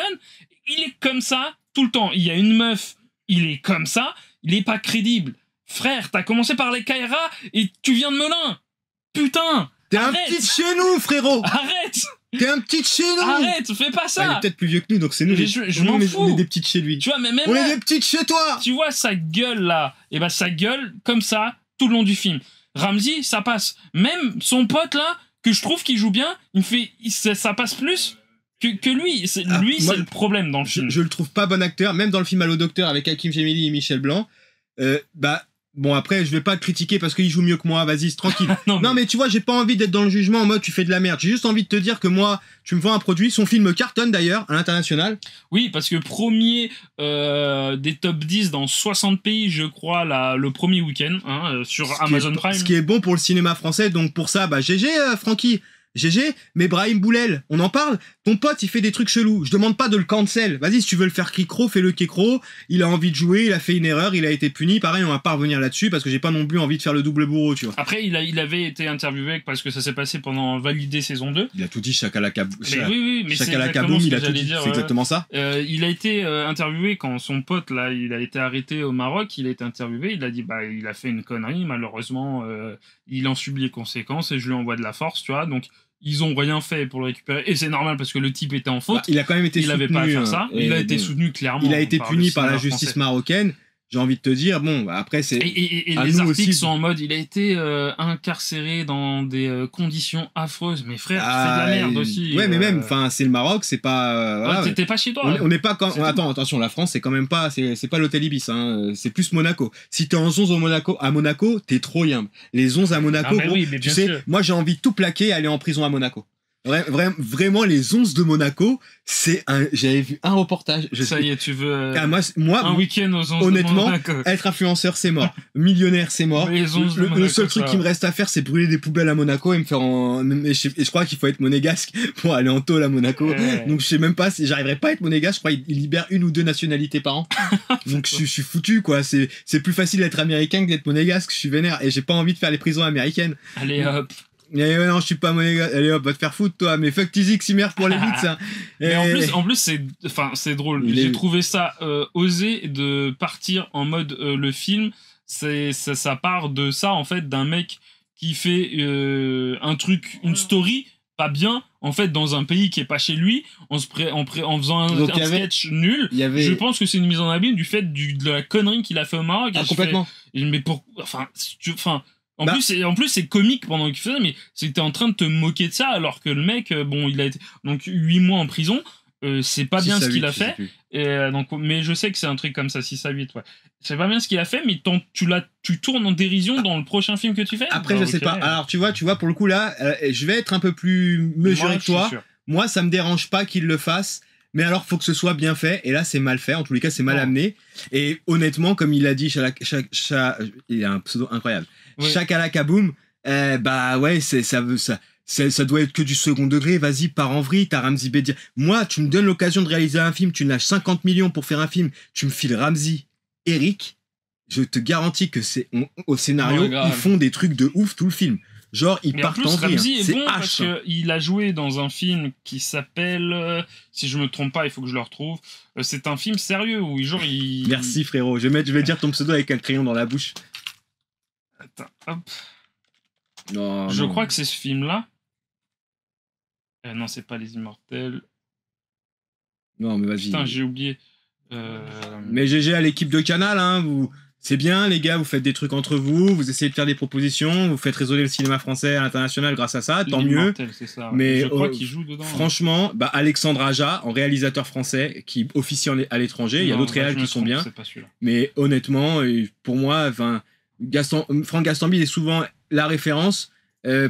il est comme ça tout le temps. Il y a une meuf, il est comme ça, il est pas crédible. Frère, t'as commencé par les Kaira et tu viens de Melun. Putain. T'es un petit de chez nous, frérot. Arrête. T'es un petit de chez nous. Arrête, fais pas ça. Il est peut-être plus vieux que nous, donc c'est nous. Je m'en fous. On est des petits de chez lui. Tu vois, mais même on là, est des petits de chez toi. Tu vois sa gueule là, et ben sa gueule comme ça tout le long du film. Ramsey, ça passe. Même son pote là, que je trouve qu'il joue bien, ça passe plus que lui. C'est le problème dans le film. Je le trouve pas bon acteur, même dans le film Allo Docteur avec Hakim Gemili et Michel Blanc. Bon, après, je vais pas te critiquer parce qu'il joue mieux que moi, vas-y, c'est tranquille. non, mais tu vois, j'ai pas envie d'être dans le jugement en mode tu fais de la merde. J'ai juste envie de te dire que moi, tu me vends un produit. Son film cartonne d'ailleurs, à l'international. Oui, parce que premier des top 10 dans 60 pays, je crois, le premier week-end sur Amazon Prime. Ce qui est bon pour le cinéma français, donc pour ça, GG, Francky. GG, mais Brahim Boulel, on en parle. Ton pote, il fait des trucs chelous. Je demande pas de le cancel. Vas-y, si tu veux le faire kikro, fais-le kikro. Il a envie de jouer, il a fait une erreur, il a été puni. Pareil, on va pas revenir là-dessus parce que j'ai pas non plus envie de faire le double bourreau, tu vois. Après, il avait été interviewé parce que ça s'est passé pendant Validé saison 2. Il a tout dit, Chakalaka Boom. Oui, mais c'est exactement il a tout dit. C'est exactement ça. Il a été interviewé quand son pote, là, il a été arrêté au Maroc. Il a été interviewé, il a dit, il a fait une connerie. Malheureusement, il en subit les conséquences et je lui envoie de la force, tu vois. Donc, ils ont rien fait pour le récupérer et c'est normal parce que le type était en faute. Il a quand même été soutenu. Il avait pas à faire ça. Il a été soutenu clairement. Il a été puni par la justice marocaine. J'ai envie de te dire, bon, après c'est. Et les articles sont en mode, il a été incarcéré dans des conditions affreuses. Mais frère, tu fais de la merde aussi. Ouais, mais même, enfin, c'est le Maroc, c'est pas. Voilà, t'étais pas chez toi. On n'est pas quand. Attention, la France, c'est quand même pas. C'est pas l'hôtel Ibis, hein. C'est plus Monaco. Si t'es en 11 à Monaco, t'es trop yimbe. Les 11 à Monaco, gros, oui, tu sais, moi j'ai envie de tout plaquer et aller en prison à Monaco. Vraiment, les 11 de Monaco, j'avais vu un reportage. Ça y est, tu veux moi, un week-end aux 11 honnêtement, de Monaco. Être influenceur, c'est mort. Millionnaire, c'est mort. Le seul truc qui me reste à faire, c'est brûler des poubelles à Monaco et me faire et je crois qu'il faut être monégasque pour aller en tôle à Monaco. Donc je sais même pas, j'arriverai pas à être monégasque. Je crois qu'il libère 1 ou 2 nationalités par an. Donc je suis foutu, quoi. C'est plus facile d'être américain que d'être monégasque. Je suis vénère et j'ai pas envie de faire les prisons américaines. Allez hop. Non, je suis pas monégasque. Allez hop, va te faire foutre, toi. Mais fuck Tizik, Simer pour les bits, ça. Mais en plus, c'est drôle. J'ai trouvé ça osé de partir en mode le film. Ça part de ça, en fait, d'un mec qui fait un truc, une story pas bien, en fait, dans un pays qui est pas chez lui, en faisant un sketch nul. Je pense que c'est une mise en abîme du fait de la connerie qu'il a fait au Maroc. Complètement. En plus, c'est comique pendant qu'il faisait, mais c'est que t'es en train de te moquer de ça, alors que le mec, il a été donc 8 mois en prison, c'est pas bien ce qu'il a fait. Mais je sais que c'est un truc comme ça, 6 à 8, ouais. C'est pas bien ce qu'il a fait, mais tu tournes en dérision dans le prochain film que tu fais. Après, je sais pas. Alors, tu vois, pour le coup, là, je vais être un peu plus mesuré que toi. Moi, ça me dérange pas qu'il le fasse. Mais alors, faut que ce soit bien fait. Et là, c'est mal fait. En tous les cas, c'est mal amené. Et honnêtement, comme il a dit, il a un pseudo incroyable. Oui. Chakalaka Boom, ouais, ça doit être que du second degré. Vas-y, pars en vrille. T'as Ramzy Bedia. Moi, tu me donnes l'occasion de réaliser un film. Tu me lâches 50 millions pour faire un film. Tu me files Ramzy, Eric. Je te garantis que au scénario, ils font des trucs de ouf tout le film. Genre, ils partent en vrille. Ramzy est bon parce qu'il a joué dans un film qui s'appelle, si je me trompe pas, il faut que je le retrouve. C'est un film sérieux où genre il. Merci frérot. Je vais dire ton pseudo avec un crayon dans la bouche. Attends, hop. Non, je crois que c'est ce film-là. Non, c'est pas Les Immortels. Non, mais vas-y. Putain, j'ai oublié. Mais GG à l'équipe de Canal, hein. c'est bien, les gars, vous faites des trucs entre vous, vous essayez de faire des propositions, vous faites résonner le cinéma français à l'international grâce à ça, tant mieux. C'est ça, ouais. Mais je crois qu'il joue dedans. Franchement, bah, Alexandre Aja, en réalisateur français, qui officie à l'étranger, il y a d'autres réals qui sont bien. Mais honnêtement, pour moi, Franck Gastambide est souvent la référence.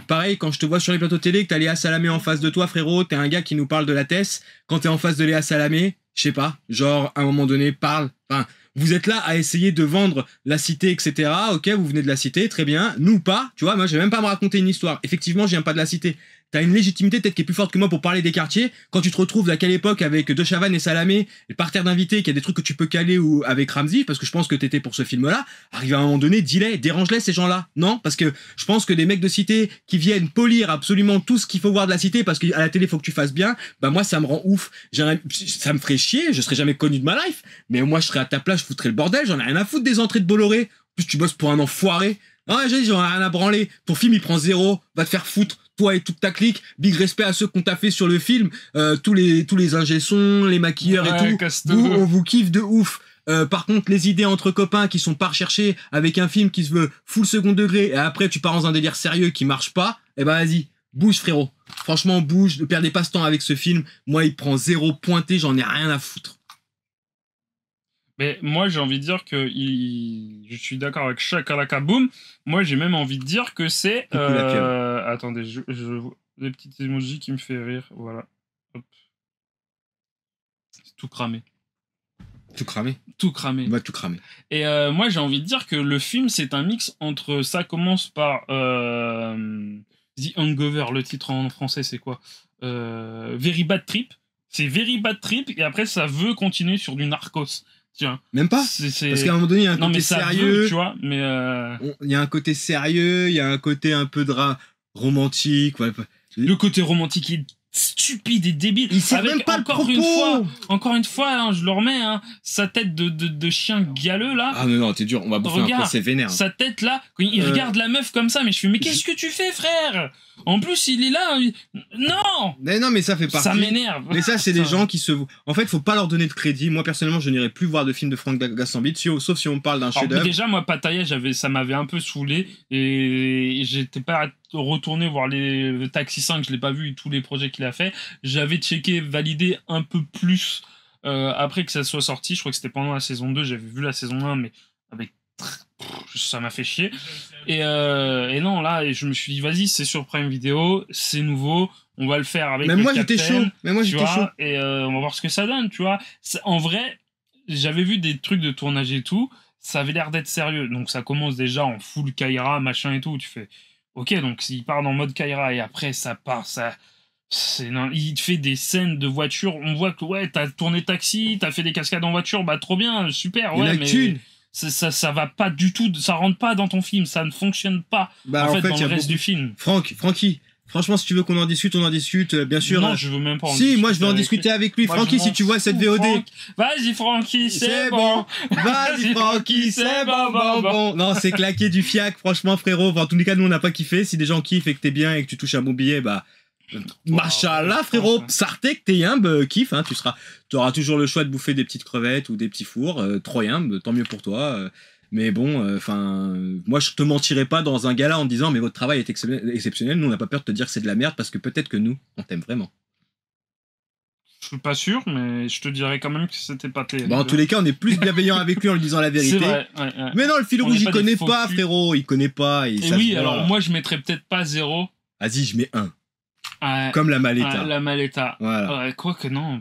Pareil, quand je te vois sur les plateaux télé, que t'as Léa Salamé en face de toi, frérot, t'es un gars qui nous parle de la Tess. Quand t'es en face de Léa Salamé, je sais pas, genre, à un moment donné, parle. Enfin, vous êtes là à essayer de vendre la cité, etc. Ok, vous venez de la cité, très bien. Nous, pas. Tu vois, moi, je vais même pas me raconter une histoire. Effectivement, je viens pas de la cité. T'as une légitimité peut-être qui est plus forte que moi pour parler des quartiers. Quand tu te retrouves à quelle époque avec De Chavannes et Salamé, et par terre d'invités, qu'il y a des trucs que tu peux caler ou avec Ramsey, parce que je pense que t'étais pour ce film-là, arrive à un moment donné, dis-les, dérange-les ces gens-là. Non, parce que je pense que des mecs de cité qui viennent polir absolument tout ce qu'il faut voir de la cité, parce qu'à la télé, faut que tu fasses bien, bah moi, ça me rend ouf. Ça me ferait chier, je serais jamais connu de ma life, mais moi, je serais à ta place, je foutrais le bordel, j'en ai rien à foutre des entrées de Bolloré. En plus, tu bosses pour un enfoiré. Ah, j'en ai rien à branler. Ton film, il prend 0, va te faire foutre. Toi et toute ta clique, big respect à ceux qu'on t'a fait sur le film, tous les ingé-sons, les maquilleurs et tout, on vous kiffe de ouf. Par contre, les idées entre copains qui sont pas recherchées avec un film qui se veut full second degré et après tu pars dans un délire sérieux qui marche pas, eh ben vas-y, bouge frérot. Franchement, bouge, ne perdez pas ce temps avec ce film. Moi, il prend 0 pointé, j'en ai rien à foutre. Mais moi, j'ai envie de dire que je suis d'accord avec Shakalaka Boom. Moi, j'ai même envie de dire que c'est... Attendez, des petites emojis qui me fait rire. Voilà. Hop. C'est tout cramé. Tout cramé. Tout cramé. On va tout cramer. Et moi, j'ai envie de dire que le film, c'est un mix entre... Ça commence par... The Hangover, le titre en français, c'est quoi Very Bad Trip. C'est Very Bad Trip, et après, ça veut continuer sur du Narcos. Tiens. Même pas parce qu'à un moment donné, il y a un côté sérieux. Veut, tu vois, mais il y a un côté sérieux, il y a un côté un peu romantique. Ouais. Le côté romantique est stupide et débile. Il sait même pas encore une fois, hein, je le remets, hein, sa tête de chien galeux là. Ah non, t'es dur, on va bouffer un procès vénère. Sa tête là, quand il regarde la meuf comme ça, mais je fais, mais qu'est-ce que tu fais, frère? En plus, il est là. Non! Mais ça fait partie. Ça m'énerve. Mais ça, c'est des gens qui se. En fait, faut pas leur donner de crédit. Moi, personnellement, je n'irai plus voir de film de Franck Gastambide, sauf si on parle d'un chef-d'œuvre. Déjà, moi, Pattaya, ça m'avait un peu saoulé et j'étais pas retourné voir le Taxi 5, je l'ai pas vu, tous les projets qu'il a fait. J'avais checké, validé un peu plus après que ça soit sorti. Je crois que c'était pendant la saison 2. J'avais vu la saison 1, mais avec. Ça m'a fait chier. Et non, là, je me suis dit, vas-y, c'est sur Prime Video, c'est nouveau, on va le faire avec Même moi, j'étais chaud. Et on va voir ce que ça donne, tu vois. En vrai, j'avais vu des trucs de tournage et tout, ça avait l'air d'être sérieux. Donc ça commence déjà en full Kaira, machin et tout. Tu fais, ok, donc s'il part dans mode Kaira et après ça part, il te fait des scènes de voiture. On voit que, ouais, t'as tourné Taxi, t'as fait des cascades en voiture, bah trop bien, super, ouais, mais... Ça va pas du tout, ça rentre pas dans ton film, ça ne fonctionne pas en fait dans le reste du film. Francky, franchement, si tu veux qu'on en discute, on en discute, bien sûr. Non, je veux même pas en discuter. Si, moi je veux en discuter avec lui. Francky, si tu vois cette VOD. Vas-y, Francky, c'est bon. Vas-y, Francky, c'est bon. Non, c'est claqué du fiac, franchement, frérot. Enfin, en tous les cas, nous on n'a pas kiffé. Si des gens kiffent et que t'es bien et que tu touches un bon billet, bah. Machallah, frérot, Sartek, t'es yimbe, kiffe, hein, tu auras toujours le choix de bouffer des petites crevettes ou des petits fours, trop yimbe, tant mieux pour toi. Mais bon, moi je te mentirais pas dans un gala en disant mais votre travail est exceptionnel, nous on n'a pas peur de te dire que c'est de la merde parce que peut-être que nous, on t'aime vraiment. Je suis pas sûr, mais je te dirais quand même que c'était pas terrible. Bah, en tous les cas, on est plus bienveillant avec lui en lui disant la vérité. C'est vrai, ouais. Mais non, le fil rouge, il connaît pas, frérot, il connaît pas. Et oui, alors moi je mettrais peut-être pas 0. Vas-y, je mets 1. Comme la Maleta. La Maleta. Voilà. Quoi que non.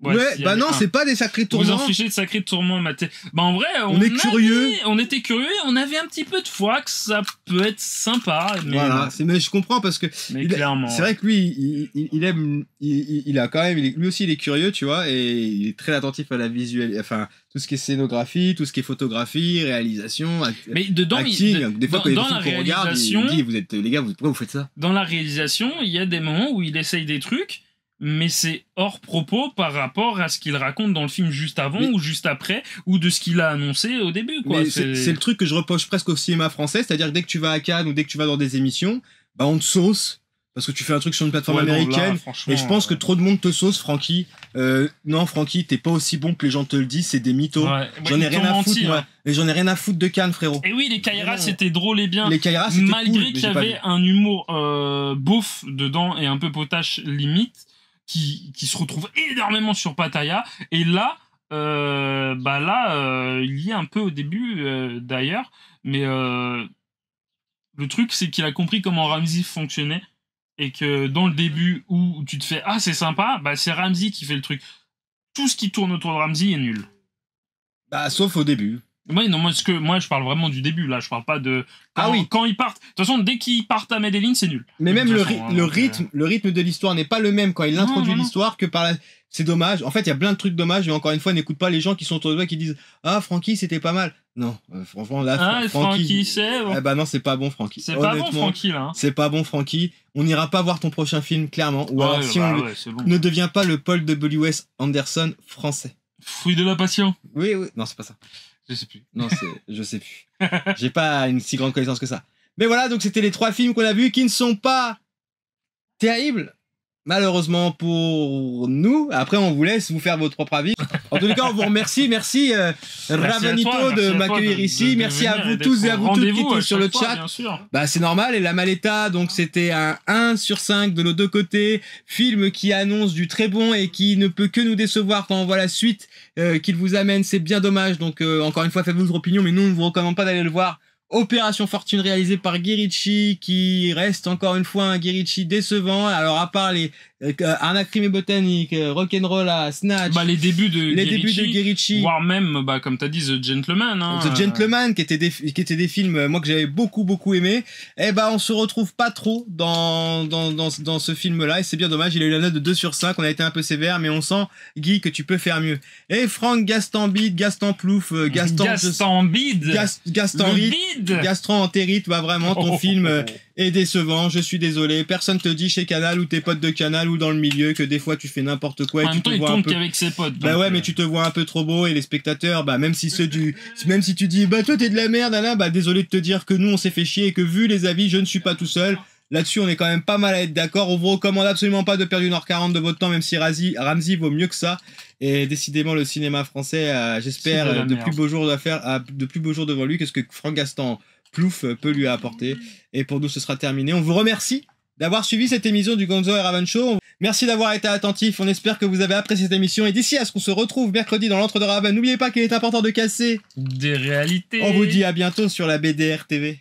Ouais, bah non, c'est pas des sacrés tourments. Vous en fichez de sacrés tourments, Mathé. Bah en vrai, on est curieux. On était curieux, on avait un petit peu de foi que ça peut être sympa. Mais voilà, mais je comprends parce que. Clairement. C'est vrai que lui, il aime. Il a quand même. Lui aussi, il est curieux, tu vois, et il est très attentif à la visuelle. Enfin, tout ce qui est scénographie, tout ce qui est photographie, réalisation. Mais dedans, acting. Des fois, quand il y a des films qu'on regarde, il dit les gars, pourquoi vous faites ça? Dans la réalisation, il y a des moments où il essaye des trucs. Mais c'est hors propos par rapport à ce qu'il raconte dans le film juste avant ou juste après, ou de ce qu'il a annoncé au début. Quoi. C'est le truc que je reproche presque au cinéma français, c'est-à-dire que dès que tu vas à Cannes ou dès que tu vas dans des émissions, bah on te sauce. parce que tu fais un truc sur une plateforme Ouais, non, là, américaine. franchement, Et je pense que trop de monde te sauce, Francky. Non, Francky, t'es pas aussi bon que les gens te le disent, c'est des mythos. ouais. J'en ai Ils rien t'ont à foutre, menti, moi. hein. Et j'en ai rien à foutre de Cannes, frérot. Et oui, les Kairas, Vraiment. c'était drôle et bien. Les Kairas, c'était Malgré cool, mais qu'il y j'ai pas avait vu. un humour beauf dedans et un peu potache limite, qui se retrouve énormément sur Pattaya. Et là, il y est un peu au début d'ailleurs, mais le truc c'est qu'il a compris comment Ramsey fonctionnait et que dans le début où tu te fais ah c'est sympa, bah c'est Ramsey qui fait le truc. Tout ce qui tourne autour de Ramsey est nul. Bah, sauf au début. Oui, non, moi je parle vraiment du début là, je parle pas de quand ils partent. De toute façon, dès qu'ils partent à Medellin, c'est nul. Mais même De le, toute façon, le rythme de l'histoire n'est pas le même quand il introduit non. l'histoire que par la... C'est dommage. En fait, il y a plein de trucs dommages, et encore une fois, n'écoute pas les gens qui sont autour de toi qui disent ah, Francky, c'était pas mal. Non, franchement, là, Ah, Francky, c'est bon. Eh bah non, c'est pas bon, Francky. C'est pas bon, Honnêtement, Francky là. Hein. c'est pas bon, Francky. On n'ira pas voir ton prochain film, clairement. Ou alors, si ouais, c'est bon. ne devient pas le Paul W.S. Anderson français. Fruit de la passion. Oui, oui. Non, c'est pas ça. Je sais plus. Non, je sais plus. J'ai pas une si grande connaissance que ça. Mais voilà, donc c'était les 3 films qu'on a vus qui ne sont pas terribles, malheureusement pour nous. Après, on vous laisse vous faire votre propre avis. En tous les cas, on vous remercie. Merci, Ravanito de m'accueillir ici. Merci à vous tous et à vous toutes qui étaient sur le chat. Bah, c'est normal. Et la Maleta, donc c'était un 1 sur 5 de nos deux côtés. Film qui annonce du très bon et qui ne peut que nous décevoir quand on voit la suite qu'il vous amène. C'est bien dommage. Donc, encore une fois, faites votre opinion, mais nous, on ne vous recommande pas d'aller le voir. Opération Fortune réalisée par Guy Ritchie, qui reste encore une fois un Guy Ritchie décevant. Alors à part les Arnaque, crime et botanique, Rock'n'Roll à Snatch, les débuts de Guy Ritchie, voire même comme t'as dit The Gentleman, hein, The Gentleman, qui étaient des films moi que j'avais beaucoup aimé. Et bah on se retrouve pas trop dans ce film là, et c'est bien dommage. Il a eu la note de 2 sur 5, on a été un peu sévère, mais on sent Guy que tu peux faire mieux. Et Franck Gastambide, Gaston Plouf, Gaston Entérite, bah vraiment ton film est décevant, je suis désolé. Personne te dit chez Canal ou tes potes de Canal ou dans le milieu que des fois tu fais n'importe quoi et tu te vois un peu qu'avec ses potes. Bah ouais, mais tu te vois un peu trop beau, et les spectateurs, bah même si tu dis bah toi t'es de la merde là, bah désolé de te dire que nous on s'est fait chier et que vu les avis, je ne suis pas tout seul. Là-dessus, on est quand même pas mal à être d'accord. On vous recommande absolument pas de perdre 1h40 de votre temps, même si Ramsey vaut mieux que ça. Et décidément, le cinéma français, j'espère, de plus beaux jours devant lui que ce que Franck Gaston Plouf peut lui apporter. Et pour nous, ce sera terminé. On vous remercie d'avoir suivi cette émission du Gonzo et Raven Show. Merci d'avoir été attentif. On espère que vous avez apprécié cette émission. Et d'ici à ce qu'on se retrouve mercredi dans l'Entre de Raven, n'oubliez pas qu'il est important de casser des réalités. On vous dit à bientôt sur la BDR TV.